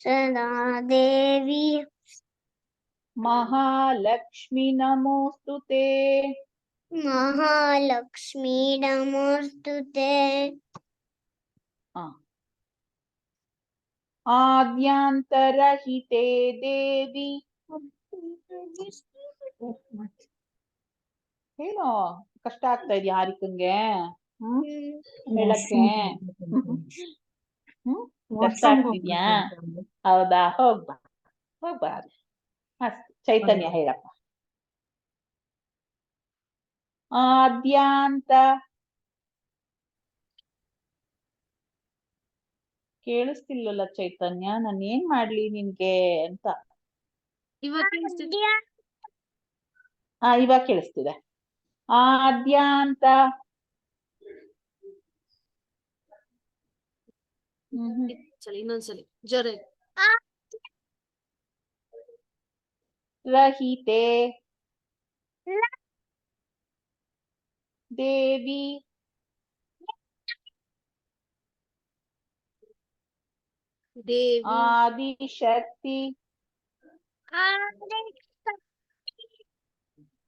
S3: ಸದಾ ದೇವಿ
S2: ಮಹಾಲಕ್ಷ್ಮಿ ನಮೋಸ್ತುತೆ.
S3: ಮಹಾಲಕ್ಷ್ಮೀ ನಮೋಸ್ತುತೆ.
S2: ಆದ್ಯಾಂತರಹಿತೆ ದೇವಿ. ಏನೋ ಕಷ್ಟ ಆಗ್ತಾ ಇದೆಯಾ ಹಾರಿಕಂಗೆ? ಹೇಳಕ್ಕೆ ಕಷ್ಟ ಆಗ್ತಿದ್ಯಾ? ಹೌದಾ, ಹೋಗ್ಬಾ. ಚೈತನ್ಯ ಹೇಳಪ್ಪ. ಆದ್ಯಾಂತ ಕೇಳಿಸ್ತಿಲ್ವಲ್ಲ ಚೈತನ್ಯ, ನಾನು ಏನ್ ಮಾಡ್ಲಿ ನಿನ್ಗೆ ಅಂತ. ಇವಾಗ ಕೇಳಿಸ್ತಿದೆ. ಆದ್ಯಾಂತ
S1: ಇನ್ನೊಂದ್ಸಲಿ ಜೋರ
S2: ರಹಿತೆ ದೇವಿ
S1: ದೇವಿ
S2: ಆದಿಶಕ್ತಿ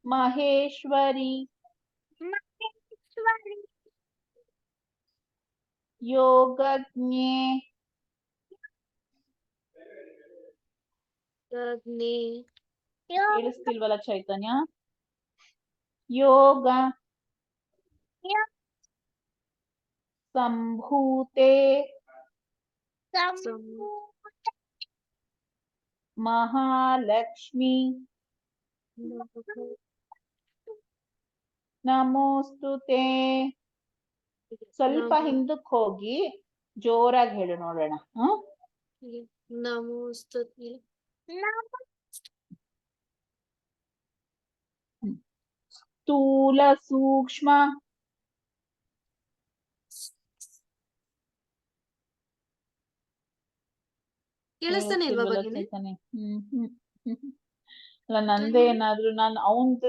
S2: ಮಹೇಶ್ವರಿ ಯೋಗಜ್ಞೆ
S1: ಅಗ್ನಿ
S2: ಕೇಳಿಸ್ತಿಲ್ವಲ್ಲ ಚೈತನ್ಯ? ಯೋಗ ಸಂಭೂತೆ ಮಹಾಲಕ್ಷ್ಮಿ ನಮೋಸ್ತುತೆ. ಸ್ವಲ್ಪ ಹಿಂದಕ್ಕೆ ಹೋಗಿ ಜೋರಾಗಿ ಹೇಳು ನೋಡೋಣ.
S1: ನಮೋಸ್ತುತೆ
S2: ಸ್ಥೂಲ ಸೂಕ್ಷ್ಮ
S1: ಕೇಳಿಸ್ತಾನೆ ಇಲ್ವಾ
S2: ಕೇಳಿಸ್ತಿಲ್ವಲ್ಲ
S1: ಭಗಿನಿ?
S2: ಚೈತನ್ಯ? ಅಲ್ಲ ನಂದೇ ಏನಾದ್ರು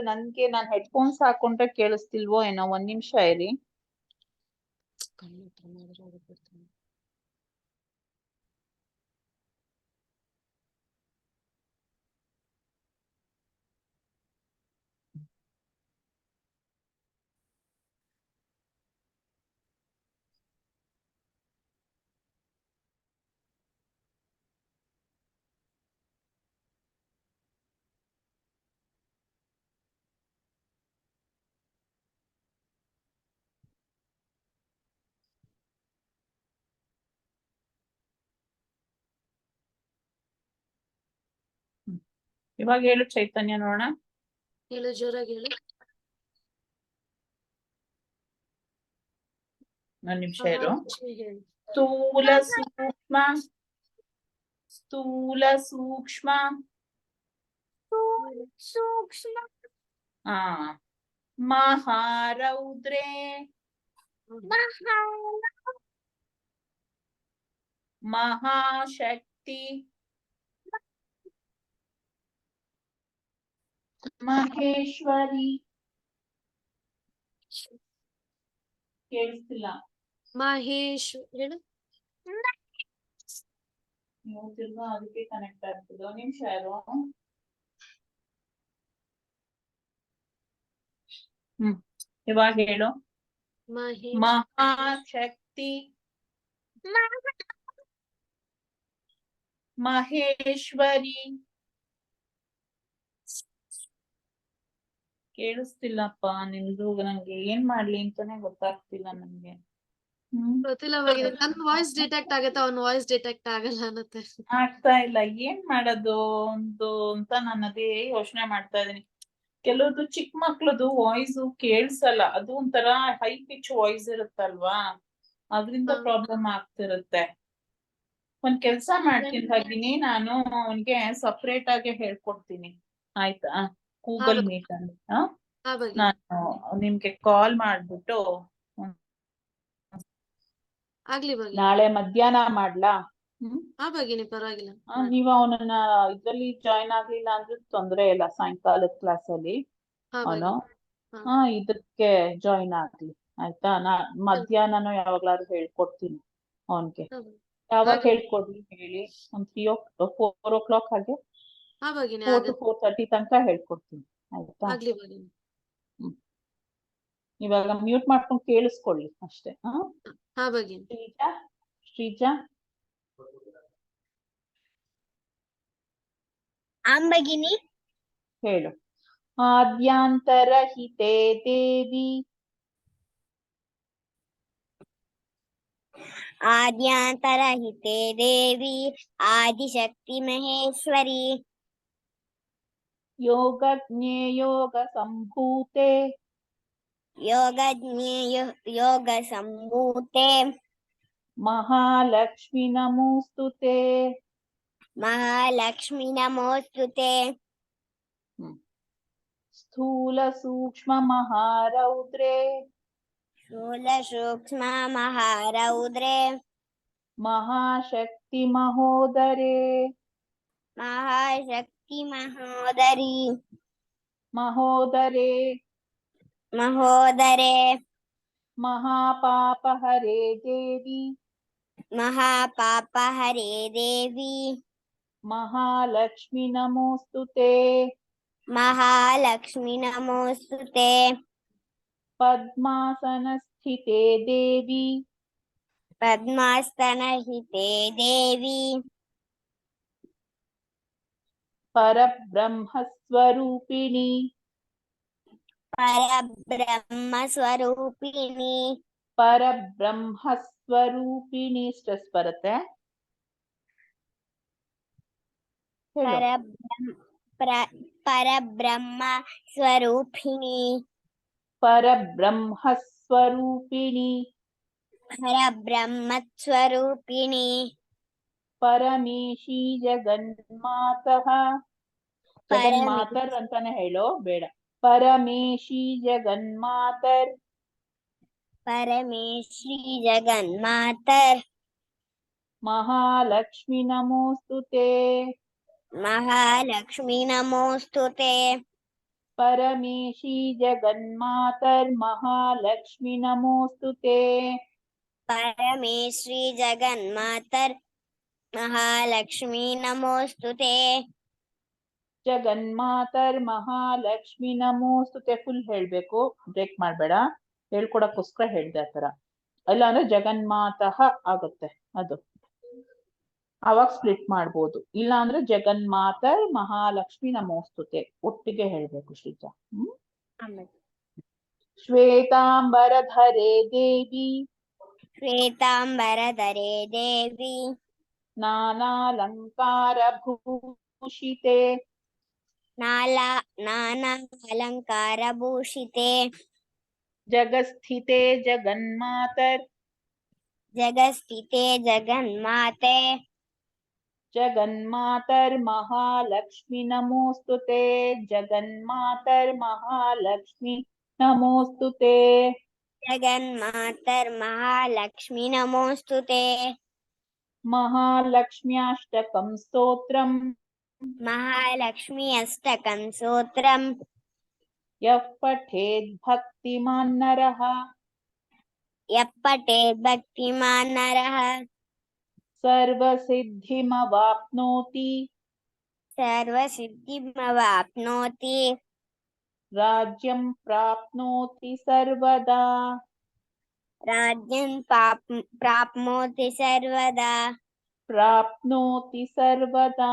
S2: ನನ್ಗೆ ನಾನ್ ಹೆಡ್ಫೋನ್ಸ್ ಹಾಕೊಂಡ್ರೆ ಕೇಳಿಸ್ತಿಲ್ವೋ ಏನೋ. ಒಂದ್ ನಿಮಿಷ ಇರಿ.
S1: ಕಣ್ಣು ಹತ್ರ ಮಾಡಿದ್ರೆ ಅದಕ್ಕೆ ಬರ್ತಾನೆ.
S2: ಇವಾಗ ಹೇಳು ಚೈತನ್ಯ ನೋಡೋಣ.
S1: ಹೇಳು, ಜೋರಾಗಿ ಹೇಳು.
S2: ಒಂದ್ ನಿಮಿಷ ಇರು.
S1: ಮಹಾಲಕ್ಷ್ಮಿ ಹೇಳು.
S2: ಸ್ಥೂಲ ಸೂಕ್ಷ್ಮ ಸ್ಥೂಲ ಸೂಕ್ಷ್ಮ ಹಾ ಮಹಾರೌದ್ರೇ ಮಹಾಶಕ್ತಿ ಮಹೇಶ್ವರಿ. ಕೇಳಿಸ್ತಿಲ್ಲ.
S1: ಮಹೇಶ್ ಹೇಳು.
S2: ನೀವು ತಿರ್ಗಾ ಅದಕ್ಕೆ ಕನೆಕ್ಟ್ ಆಗ್ತದೆ. ಒಂದ್ ನಿಮಿಷ ಇರು. ಇವಾಗ ಹೇಳು.
S1: ಮಹೇಶ್
S2: ಮಹಾಶಕ್ತಿ ಮಹೇಶ್ವರಿ. ಕೇಳಿಸ್ತಿಲ್ಲಪ್ಪ ನಿಮ್ದು. ನಂಗೆ ಏನ್ ಮಾಡ್ಲಿ ಅಂತಾನೆ ಗೊತ್ತಾಗ್ತಿಲ್ಲ ನನ್ಗೆ.
S1: ಗೊತ್ತಿಲ್ಲ ಭಗಿನಿ. ನನ್ ವಾಯ್ಸ್ ಡಿಟೆಕ್ಟ್ ಆಗುತ್ತೆ, ಅವ್ನ ವಾಯ್ಸ್ ಡಿಟೆಕ್ಟ್ ಆಗಲ್ಲ ಅನ್ನತ್ತೆ.
S2: ಆಗ್ತಾ ಇಲ್ಲ. ಏನ್ ಮಾಡೋದು ಒಂದು ಅಂತ ನಾನು ಅದೇ ಯೋಚನೆ ಮಾಡ್ತಾ ಇದೀನಿ. ಕೆಲವ್ದು ಚಿಕ್ಕ ಮಕ್ಳದು ವಾಯ್ಸ್ ಕೇಳ್ಸಲ್ಲ. ಅದು ಒಂಥರ ಹೈ ಪಿಚ್ ವಾಯ್ಸ್ ಇರುತ್ತಲ್ವಾ, ಅದ್ರಿಂದ ಪ್ರಾಬ್ಲಮ್ ಆಗ್ತಿರುತ್ತೆ. ಒಂದ್ ಕೆಲ್ಸ ಮಾಡ್ತೀನಿ ಭಗಿನಿ, ನಾನು ಅವನ್ಗೆ ಸಪ್ರೇಟ್ ಆಗಿ ಹೇಳ್ಕೊಡ್ತೀನಿ, ಆಯ್ತಾ? ಗೂಗಲ್ ಮೀಟ್ ಅಲ್ಲಿ
S1: ಹಾ ಭಗಿನಿ.
S2: ನಾನು ನಿಮ್ಗೆ ಕಾಲ್ ಮಾಡ್ಬಿಟ್ಟು
S1: ಆಗ್ಲಿ ಭಗಿನಿ.
S2: ನಾಳೆ ಮಧ್ಯಾಹ್ನ ಮಾಡ್ಲಾ?
S1: ಹಾ ಭಗಿನಿ, ಪರವಾಗಿಲ್ಲ.
S2: ನೀವು ಅವನನ್ನ ಇದ್ರಲ್ಲಿ ಜಾಯಿನ್ ಆಗ್ಲಿಲ್ಲ ಅಂದ್ರೆ ತೊಂದ್ರೆ ಇಲ್ಲ. ಸಾಯಂಕಾಲದ ಕ್ಲಾಸ್ ಅಲ್ಲಿ
S1: ಹಾ
S2: ಅವನು
S1: ಭಗಿನಿ.
S2: ಇದಕ್ಕೆ ಜಾಯಿನ್ ಆಗ್ಲಿ, ಆಯ್ತಾ? ಮಧ್ಯಾಹ್ನನೋ ಯಾವಾಗ್ಲಾದ್ರು ಹೇಳ್ಕೊಡ್ತೀನಿ ಅವನ್ಗೆ. ಯಾವಾಗ ಹೇಳ್ಕೊಡ್ಲಿ ಹೇಳಿ? ಒಂದ್ 4 o'clock ಹಾಗೆ,
S1: ಹಾ ಭಗಿನಿ.
S2: 4 to 4:30 ತನಕ ಹೇಳ್ಕೊಡ್ತೀನಿ, ಆಯ್ತಾ?
S1: ಆಗ್ಲಿ ಭಗಿನಿ.
S2: ಇವಾಗ ಮ್ಯೂಟ್ ಮಾಡ್ಕೊಂಡು ಕೇಳಿಸ್ಕೊಳ್ಳಿ ಅಷ್ಟೇ.
S1: ಹಾ ಭಗಿನಿ.
S2: ಶ್ರೀಜಾ
S3: ಭಗಿನಿ.
S2: ಹೇಳು. ಆದ್ಯಾಂತರಹಿತೆ ದೇವಿ
S3: ಆದ್ಯಾಂತರಹಿತೆ ದೇವಿ ಆದಿಶಕ್ತಿ ಮಹೇಶ್ವರಿ
S2: ಯೋಗಜ್ಞೆ ಯೋಗ ಸಂಭೂತೆ
S3: ಯೋಗಜ್ಞೆ ಯೋಗ ಸಂಭೂತೆ
S2: ಮಹಾಲಕ್ಷ್ಮಿ ನಮೋಸ್ತುತೆ.
S3: ಮಹಾಲಕ್ಷ್ಮಿ ನಮೋಸ್ತುತೆ.
S2: ಸ್ಥೂಲ ಸೂಕ್ಷ್ಮ ಮಹಾರೌದ್ರೇ
S3: ಸ್ಥೂಲ ಸೂಕ್ಷ್ಮ ಮಹಾರೌದ್ರೇ
S2: ಮಹಾಶಕ್ತಿ ಮಹೋದರೇ
S3: ಮಹಾಶಕ್ತಿ ಮಹೋದರಿ
S2: ಮಹೋದರೇ
S3: ಮಹೋದರೇ
S2: ಮಹಾಪಾಪಹರೇ ದೇವಿ
S3: महापापहरे देवी
S2: महालक्ष्मी नमोस्तुते
S3: महालक्ष्मी नमोस्तुते
S2: पद्मासनस्थिते देवी
S3: पद्मास्तनहिते देवी
S2: परब्रह्मस्वरूपिणी
S3: परब्रह्मस्वरूपिणी
S2: परब्रह्मस्वरूपिणी स्ट्रेस बರುತ್ತೆ ಹೇಳು
S3: परब्रह्म स्वरूपिणी
S2: परब्रह्मस्वरूपिणी
S3: परब्रह्म स्वरूपिणी
S2: परमेशी जगन्मातः जगन्मातर् ಅಂತಾನೆ ಹೇಳೋ ಬೇಡ परमेशी जगन्मातर्
S3: परमेश्वरी जगन्मातर
S2: महालक्ष्मी नमोस्तुते
S3: महालक्ष्मी नमोस्तुते
S2: परमेशी जगन्मातर् महालक्ष्मी नमोस्तुते
S3: परमेश्वरी जगन्मातर महालक्ष्मी नमोस्तुते
S2: ಜಗನ್ಮಾತರ್ ಮಹಾಲಕ್ಷ್ಮಿ ನಮೋಸ್ತುತೆ ಫುಲ್ ಹೇಳ್ಬೇಕು ಬ್ರೇಕ್ ಮಾಡ್ಬೇಡ ಹೇಳ್ಕೊಡಕ್ಕೋಸ್ಕರ ಹೇಳ್ದೆ ಆತರ ಇಲ್ಲ ಅಂದ್ರೆ ಜಗನ್ಮಾತಃ ಆಗುತ್ತೆ ಅದು ಅವಾಗ ಸ್ಪ್ಲಿಟ್ ಮಾಡ್ಬೋದು ಇಲ್ಲ ಅಂದ್ರೆ ಜಗನ್ಮಾತರ್ ಮಹಾಲಕ್ಷ್ಮಿ ನಮೋಸ್ತುತೆ ಒಟ್ಟಿಗೆ ಹೇಳ್ಬೇಕು ಶ್ರೀಜಾ ಶ್ವೇತಾಂಬರಧರೆ ದೇವಿ
S3: श्वेतांबरधरे देवी
S2: ನಾನಾಲಂಕಾರ ಭೂಷಿತೆ
S3: नाना अलंकार भूषिते
S2: जगस्थिते जगन्मातर्
S3: जगस्थिते जगन्माते
S2: जगन्मातर् महालक्ष्मी नमोस्तुते जगन्मातर् महालक्ष्मी नमोस्तुते
S3: जगन्मातर महालक्ष्मी नमोस्तुते
S2: महालक्ष्म्याष्टकं स्तोत्रम्
S3: महालक्ष्मी अष्टकं स्तोत्रम्
S2: यः पठेत् भक्तिमान् नरः
S3: यः पठेत् भक्तिमान् नरः
S2: सर्वसिद्धिमवाप्नोति
S3: सर्वसिद्धिमवाप्नोति
S2: राज्यं प्राप्नोति सर्वदा
S3: राज्यं प्राप्नोति सर्वदा
S2: प्राप्नोति सर्वदा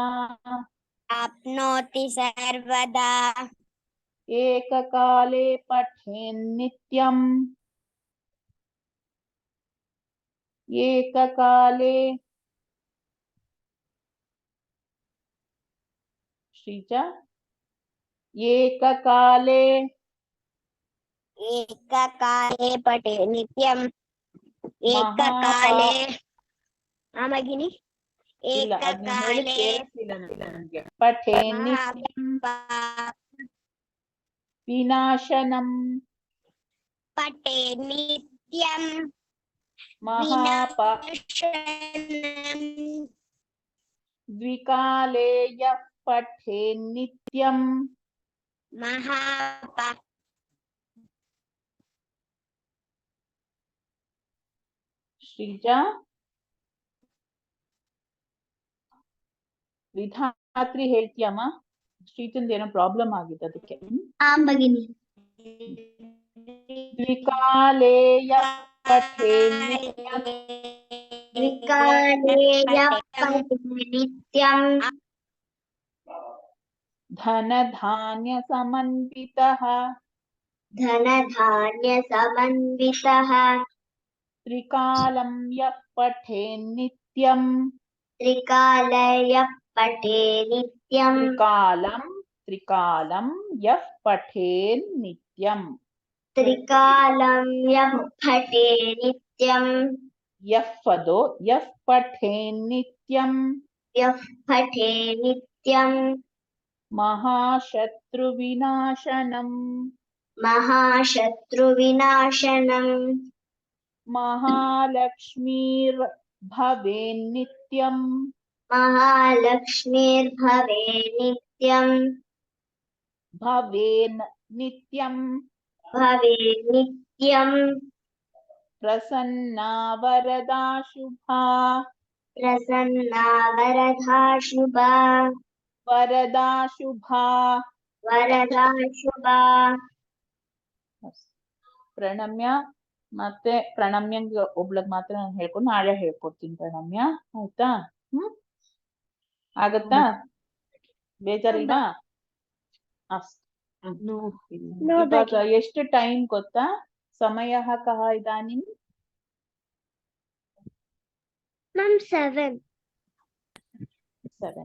S3: प्राप्नोति सर्वदा
S2: एककाले पठेन्नित्यम् एककाले श्रीजा एककाले
S3: एककाले पठे नित्यम् एककाले भगिनी
S2: ಇಲ್ಲ ಅದನ್ನ ಹೇಳಿ
S3: एककाले
S2: ಕೇಳಿಸ್ತಿಲ್ಲ ನನಗೆ ಪಠೇನ್ನಿತ್ಯಂ ವಿನಾಶನಂ
S3: पठे नित्यम्
S2: ಮಹಾಪ
S3: विनाशनम्
S2: ದ್ವಿಕಾಲೆ ಯಃ ಪಠೇನ್ನಿತ್ಯಂ
S3: महाप
S2: ಶ್ರೀಜಾ ವಿಧಾತ್ರಿ ಹೇಳ್ತೀಯಮ್ಮ ಶ್ರೀಜಂದ್ ಏನೋ ಪ್ರಾಬ್ಲಮ್ ಆಗಿದೆ ಅದಕ್ಕೆ
S3: भगिनी
S2: ದ್ವಿಕಾಲೆ ಯಃ ಪಠೇನ್ನಿತ್ಯಂ
S3: विकाले यः पठे नित्यम्
S2: ಧನಧಾನ್ಯ ಸಮನ್ವಿತಃ
S3: धनधान्यसमन्वितः
S2: ತ್ರಿಕಾಲಂ ಯಃ ಪಠೇನ್ನಿತ್ಯಂ
S3: त्रिकालयः पठे नित्यम्
S2: ತ್ರಿಕಾಲಂ ಯಃ ಪಠೇನ್ನಿತ್ಯಂ
S3: त्रिकालं यः पठे नित्यम्
S2: ಯಃ ಅದೋ ಯಃ ಪಠೇನ್ನಿತ್ಯಂ
S3: यः पठे नित्यम्
S2: ಮಹಾಶತ್ರುವಿನಾಶನಂ
S3: महाशत्रुविनाशनम्
S2: ಮಹಾಲಕ್ಷ್ಮೀರ್ ಭವೇನ್ನಿತ್ಯಂ
S3: महालक्ष्मीर्भवे नित्यम्
S2: ಭವೇನ್ ನಿತ್ಯಂ
S3: भवे नित्यम्
S2: ಪ್ರಸನ್ನಾ ವರದಾ ಶುಭಾ
S3: प्रसन्ना वरदा शुभा
S2: ವರದಾ ಶುಭಾ.
S3: वरदा शुभा
S2: ಪ್ರಣಮ್ಯ ಮತ್ತೆ ಪ್ರಣಮ್ಯಂಗೆ ಒಬ್ಳಗ್ ಮಾತ್ರ ನಾನು ಹೇಳ್ಕೊಂಡು ನಾಳೆ ಹೇಳ್ಕೊಡ್ತೀನಿ ಪ್ರಣಮ್ಯ, ಆಯ್ತಾ? ಆಗತ್ತಾ? ಬೇಜಾರಿಲ್ವಾ? ಅಷ್ಟೇ.
S4: No.
S2: ಇವಾಗ ಎಷ್ಟು ಟೈಮ್ ಗೊತ್ತಾ? ಸಮಯ ಕಹ ಇದಾನಿಂ?
S3: Ma'am 7
S2: 7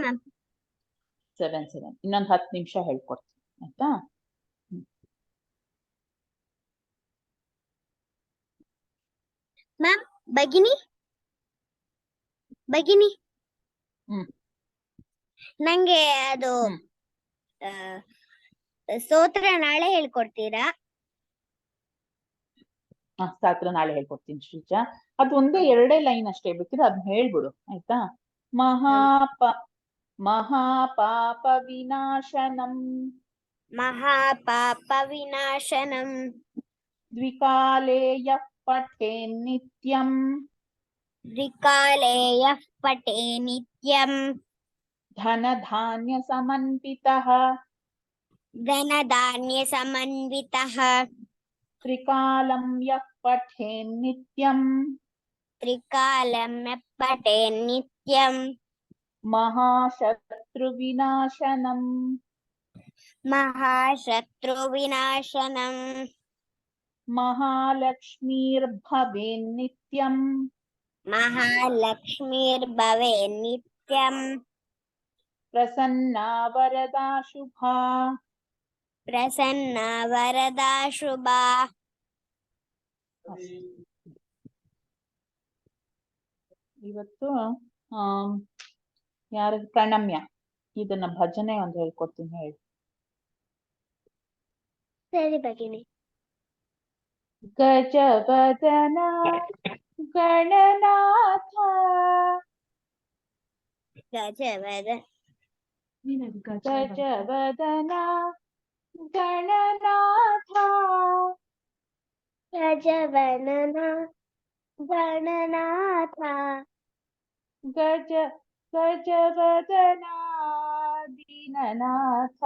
S3: ma'am.
S2: 7 ಇನ್ನೊಂದು 10 ನಿಮಿಷ ಹೇಳ್ಕೊಡ್ತೀನಿ, ಆಯ್ತಾ?
S3: ಮ್ಯಾಮ್ ಭಗಿನಿ ನಂಗೆ ಅದು ಸ್ತೋತ್ರ ನಾಳೆ ಹೇಳ್ಕೊಡ್ತೀರಾ?
S2: ಸ್ತೋತ್ರ ನಾಳೆ ಹೇಳ್ಕೊಡ್ತೀನಿ ಶ್ರೀಜಾ. ಅದು ಒಂದೇ 2 ಲೈನ್ ಅಷ್ಟೇ, ಬೇಕಿದ್ರೆ ಅದನ್ನ ಹೇಳ್ಬಿಡು, ಆಯ್ತಾ? ಮಹಾಪಾಪ ವಿನಾಶನಂ ದ್ವಿಕಾಲೇಯ ಪಠೇ ನಿತ್ಯಂ ಧನಧಾನ್ಯ ಸಮನ್ವಿತಃ ತ್ರಿಕಾಲಂ ಯಃ ಪಠೇ ನಿತ್ಯಂ ಮಹಾಶತ್ರು ವಿನಾಶನಂ ಮಹಾಲಕ್ಷ್ಮೀರ್ಭವೇನ್ನಿತ್ಯಂ ಪ್ರಸನ್ನಾ ವರದಾ ಶುಭಾ. ಇವತ್ತು ಯಾರು? ಪ್ರಣಮ್ಯ, ಇದನ್ನ ಭಜನೆ ಒಂದು ಹೇಳ್ಕೊಡ್ತೀನಿ, ಹೇಳಿ.
S3: ಸರಿ ಭಗಿನಿ.
S2: ಗಜವದನ ಗಣನಾಥ ಗಜವದನ ಗಣನಾಥ
S3: ಗಜವದನ ಗಣನಾಥ
S2: ಗಜವದನ ದೀನನಾಥ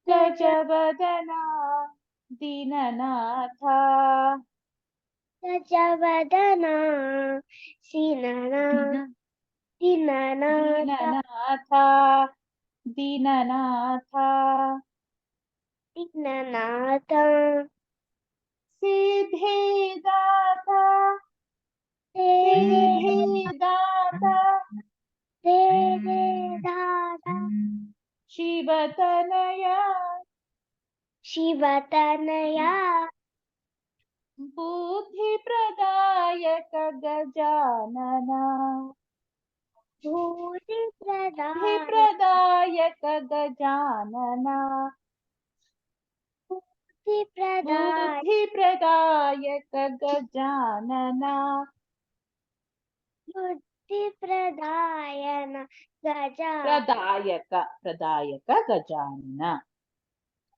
S2: ಗಜವದನ ದೀನನಾಥ
S3: ಗಜವದನ
S2: ದೀನನಾಥ ದೀನನಾಥ ಸಿದ್ಧಿದಾತ ಶಿವತನಯ ಬುದ್ಧಿ ಪ್ರದಾಯಕ ಗಜಾನನ ಬುದ್ಧಿ ಪ್ರದಾಯಕ ಗಜಾನನ ಬುದ್ಧಿ ಪ್ರದಾಯಕ ಗಜಾನನ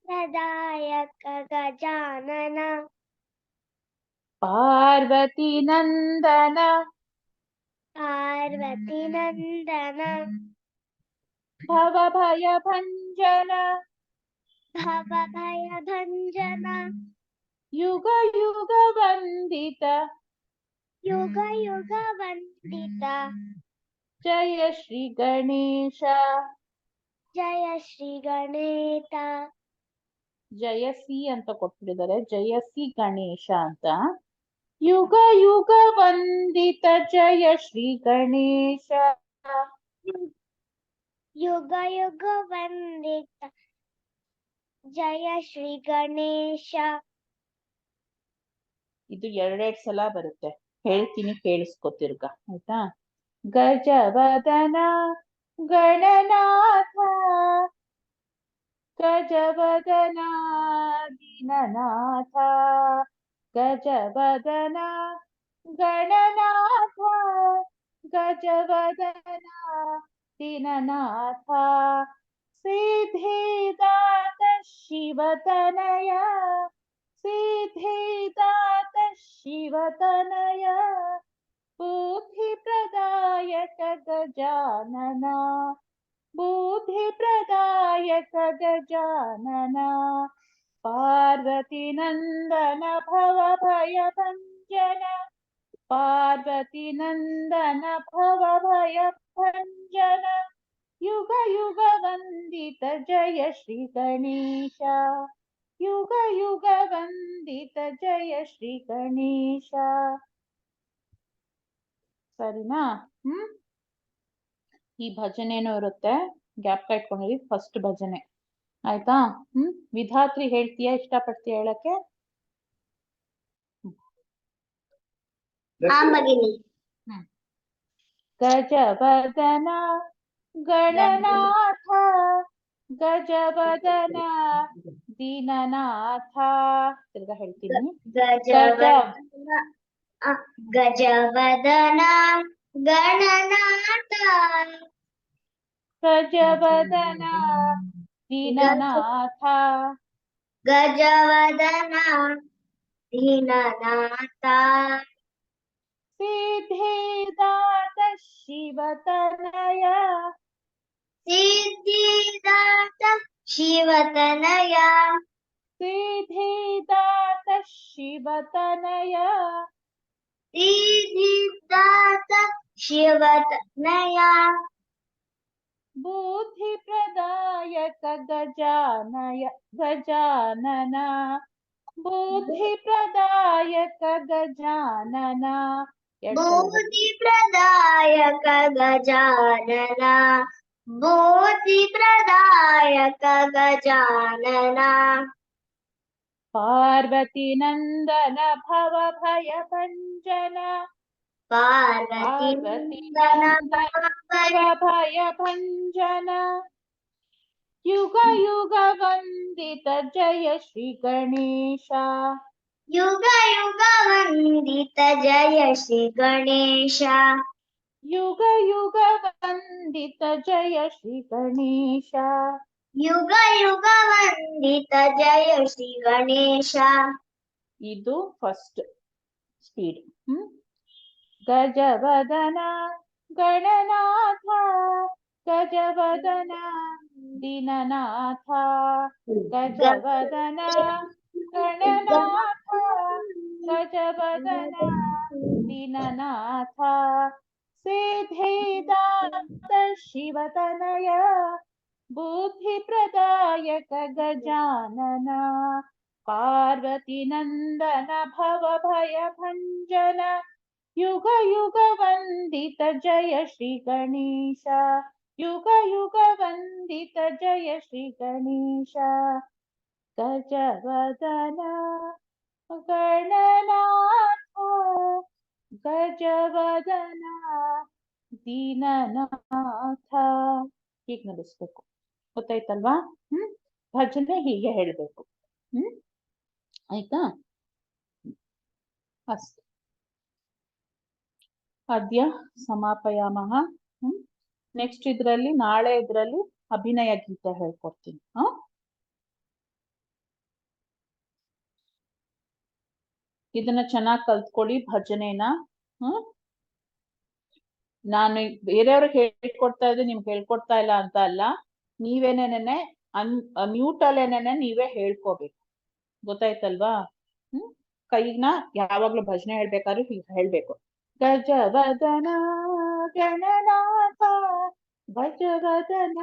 S2: ಪ್ರದಾಯಕ ಗಜಾನನ ಪಾರ್ವತಿ ನಂದನ ಭವಭಯ ಭಂಜನ ಯುಗ ಯುಗ ವಂದಿತ ಜಯ ಶ್ರೀ ಗಣೇಶ ಜಯಸಿ ಅಂತ ಕೊಟ್ಬಿಟ್ಟಿದ್ದಾರೆ, ಜಯಸಿ ಗಣೇಶ ಅಂತ. ಯುಗ ಯುಗ ವಂದಿತ ಜಯ ಶ್ರೀ ಗಣೇಶ ಇದು 2 ಸಲ ಬರುತ್ತೆ, ಹೇಳ್ತೀನಿ ಕೇಳಿಸ್ಕೊತಿರ್ಗ, ಆಯ್ತಾ? ಗಜವದನ ಗಣನಾಥ ಗಜವದನ ದೀನನಾಥ ಗಜವದನ ಗಣನಾಥ ಗಜವದನ ದೀನನಾಥ ಸಿದ್ಧಿದಾತ ಶಿವತನಯ ಸಿದ್ಧಿದಾತ ಶಿವತನಯ ಬುದ್ಧಿಪ್ರದಾಯಕ ಗಜಾನನ ಬುದ್ಧಿಪ್ರದಾಯಕ ಗಜಾನನ ಪಾರ್ವತಿ ನಂದನ ಭವ ಭಯ ಭಂಜನ ಪಾರ್ವತಿ ನಂದನ ಭವ ಭಯ ಭಂಜನ ಯುಗ ಯುಗ ವಂದಿತ ಜಯ ಶ್ರೀ ಗಣೇಶ ಯುಗ ಯುಗ ವಂದಿತ ಜಯ ಶ್ರೀ ಗಣೇಶ. ಸರಿನಾ? ಈ ಭಜನೆನೂ ಇರುತ್ತೆ, ಗ್ಯಾಪ್ ಇಟ್ಕೊಂಡಿರಿ. ಫಸ್ಟ್ ಭಜನೆ ಆಯ್ತಾ? ವಿಧಾತ್ರಿ ಹೇಳ್ತೀಯಾ? ಇಷ್ಟಪಡ್ತೀಯ ಹೇಳಕ್ಕೆ? ಗಜವದನ ಗಣನಾಥ ಗಜವದನ ದೀನನಾಥ. ತಿರ್ಗಾ ಹೇಳ್ತೀನಿ.
S3: ಗಜವದನ ಗಣನಾಥ
S2: ಗಜವದನ ದೀನನಾಥ
S3: ಗಜವದನ ದೀನನಾಥ
S2: ಸಿದ್ಧಿದಾತ ಶಿವತನಯ
S3: ಸಿದ್ಧಿದಾತ ಶಿವತನಯ
S2: ಸಿದ್ಧಿದಾತ ಶಿವತನಯ
S3: ಸಿದ್ಧಿದಾತ ಶಿವತನಯ
S2: ಬುದ್ಧಿ ಪ್ರದಾಯಕ ಗಜಾನನ ಬುದ್ಧಿ ಪ್ರದಾಯಕ ಗಜಾನನ.
S3: ಬುದ್ಧಿ ಪ್ರದಾಯಕ ಗಜಾನನ ಬುದ್ಧಿ ಪ್ರದಾಯಕ ಗಜಾನನ
S2: ಪಾರ್ವತಿ ನಂದನ ಭವ ಭಯ ಭಂಜನ
S3: ಪಾರ್ವತಿ
S2: ನಂದನ ಭವ ಭಯ ಭಂಜನ ಯುಗ ಯುಗ ವಂದಿತ ಜಯ ಶ್ರೀ ಗಣೇಶ
S3: ಯುಗ ಯುಗ ವಂದಿತ ಜಯ ಶ್ರೀ ಗಣೇಶ
S2: ಯುಗ ಯುಗ ವಂದಿತ ಜಯ ಶ್ರೀ ಗಣೇಶ
S3: ಯುಗ ಯುಗ ವಂದಿತ ಜಯ ಶ್ರೀ ಗಣೇಶ.
S2: ಇದು ಫಸ್ಟ್ ಸ್ಪೀಡ್. ಗಜವದನ ಗಣನಾಥ ಗಜವದನ ದೀನನಾಥ ಗಜವದನ ಗಣನಾಥ ಗಜವದನ ದೀನನಾಥ ಸಿದ್ಧಿದಾತ ಶಿವತನಯ ಬುದ್ಧಿ ಪ್ರದಾಯಕ ಗಜಾನನ ಪಾರ್ವತಿ ನಂದನ ಭವ ಭಯ ಭಂಜನ ಯುಗ ಯುಗ ವಂದಿತ ಜಯ ಶ್ರೀ ಗಣೇಶ ಯುಗ ಯುಗ ವಂದಿತ ಜಯ ಶ್ರೀ ಗಣೇಶ. ಗಜವದನ ಗಣನಾಥ ಗಜವದನ ದೀನನಾಥ. ಹೀಗೆ ನಡೆಸ್ಬೇಕು. ಗೊತ್ತಾಯ್ತಲ್ವಾ? ಭಜನೆ ಹೀಗೆ ಹೇಳ್ಬೇಕು. ಆಯ್ತಾ? ಅಷ್ಟೇ. ಅದ್ಯ ಸಮಾಪಯಾಮಃ. ನೆಕ್ಸ್ಟ್ ಇದ್ರಲ್ಲಿ ನಾಳೆ ಇದ್ರಲ್ಲಿ ಅಭಿನಯ ಗೀತೆ ಹೇಳ್ಕೊಡ್ತೀನಿ. ಇದನ್ನ ಚೆನ್ನಾಗಿ ಕಲ್ತ್ಕೊಳ್ಳಿ ಭಜನೆನ. ನಾನು ಬೇರೆಯವ್ರಿಗೆ ಹೇಳ್ಕೊಡ್ತಾ ಇದ್ರೆ ನಿಮ್ಗೆ ಹೇಳ್ಕೊಡ್ತಾ ಇಲ್ಲ ಅಂತ ಅಲ್ಲ, ನೀವೇನೇನೆ ಮ್ಯೂಟ್ ಅಲ್ಲೇನೇನೆ ನೀವೇ ಹೇಳ್ಕೋಬೇಕು. ಗೊತ್ತಾಯ್ತಲ್ವಾ? ಕೈನ ಯಾವಾಗ್ಲೂ ಭಜನೆ ಹೇಳ್ಬೇಕಾದ್ರೆ ಹೇಳ್ಬೇಕು. ಗಜವದನ ಗಣನಾಥ ಗಜವದನ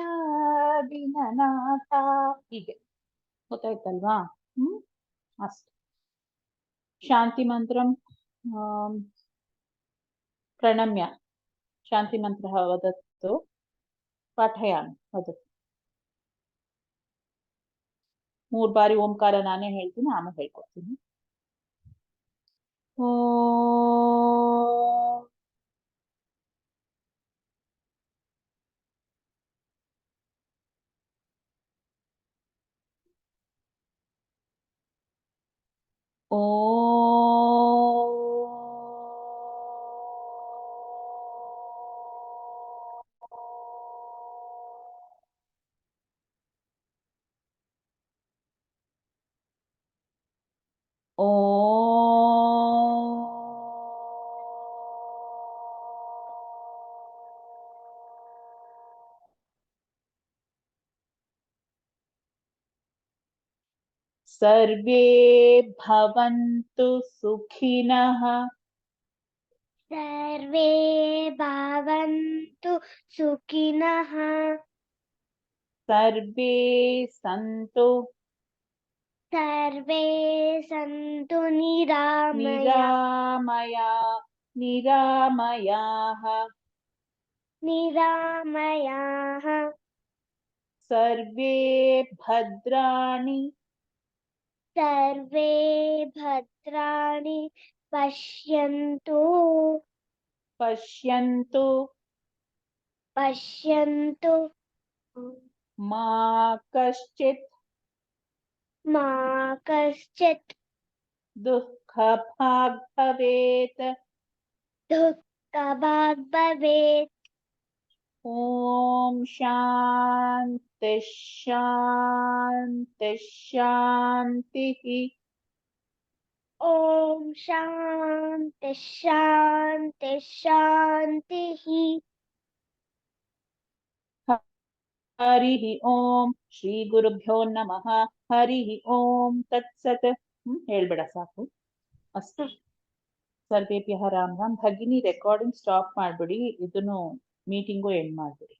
S2: ದೀನನಾಥ. ಹೀಗೆ. ಗೊತ್ತಾಯ್ತಲ್ವಾ? ಅಷ್ಟೆ. ಶಾಂತಿ ಮಂತ್ರಂ ಪ್ರಣಮ್ಯ ಶಾಂತಿ ಮಂತ್ರ ವದತ್ತು ಪಾಠಯಾಮಿ ವದತ್ತು. 3 ಬಾರಿ ಓಂಕಾರ ನಾನೇ ಹೇಳ್ತೀನಿ, ಆಮೇಲೆ ಹೇಳ್ಕೊಡ್ತೀನಿ. सर्वे भवन्तु सुखिनः
S3: सर्वे भवन्तु सुखिनः
S2: सर्वे सन्तु
S3: सर्वे सन्तु
S2: निरामयाः
S3: निरामयाः
S2: सर्वे भद्राणि
S3: सर्वे भद्राणि पश्यन्तु पश्यन्तु
S2: मा कश्चित्
S3: मा कश्चित्
S2: दुःखभाग् भवेत्
S3: दुःखभाग् भवेत्
S2: ॐ शान्ति शान्ति शान्तिः
S3: ॐ शान्ति शान्ति शान्तिः
S2: हरिः ॐ श्रीगुरुभ्यो नमः हरिः ॐ तत्सत् ಹೇಳ್ಬೇಡ ಸಾಕು ಅಷ್ಟು ಸರ್ವೇಭ್ಯಃ ರಾಮ್ ರಾಮ್ ಭಗಿನಿ ರೆಕಾರ್ಡಿಂಗ್ ಸ್ಟಾಪ್ ಮಾಡ್ಬಿಡಿ ಇದನ್ನು ಮೀಟಿಂಗು ಎಂಡ್ ಮಾಡ್ಬಿಡಿ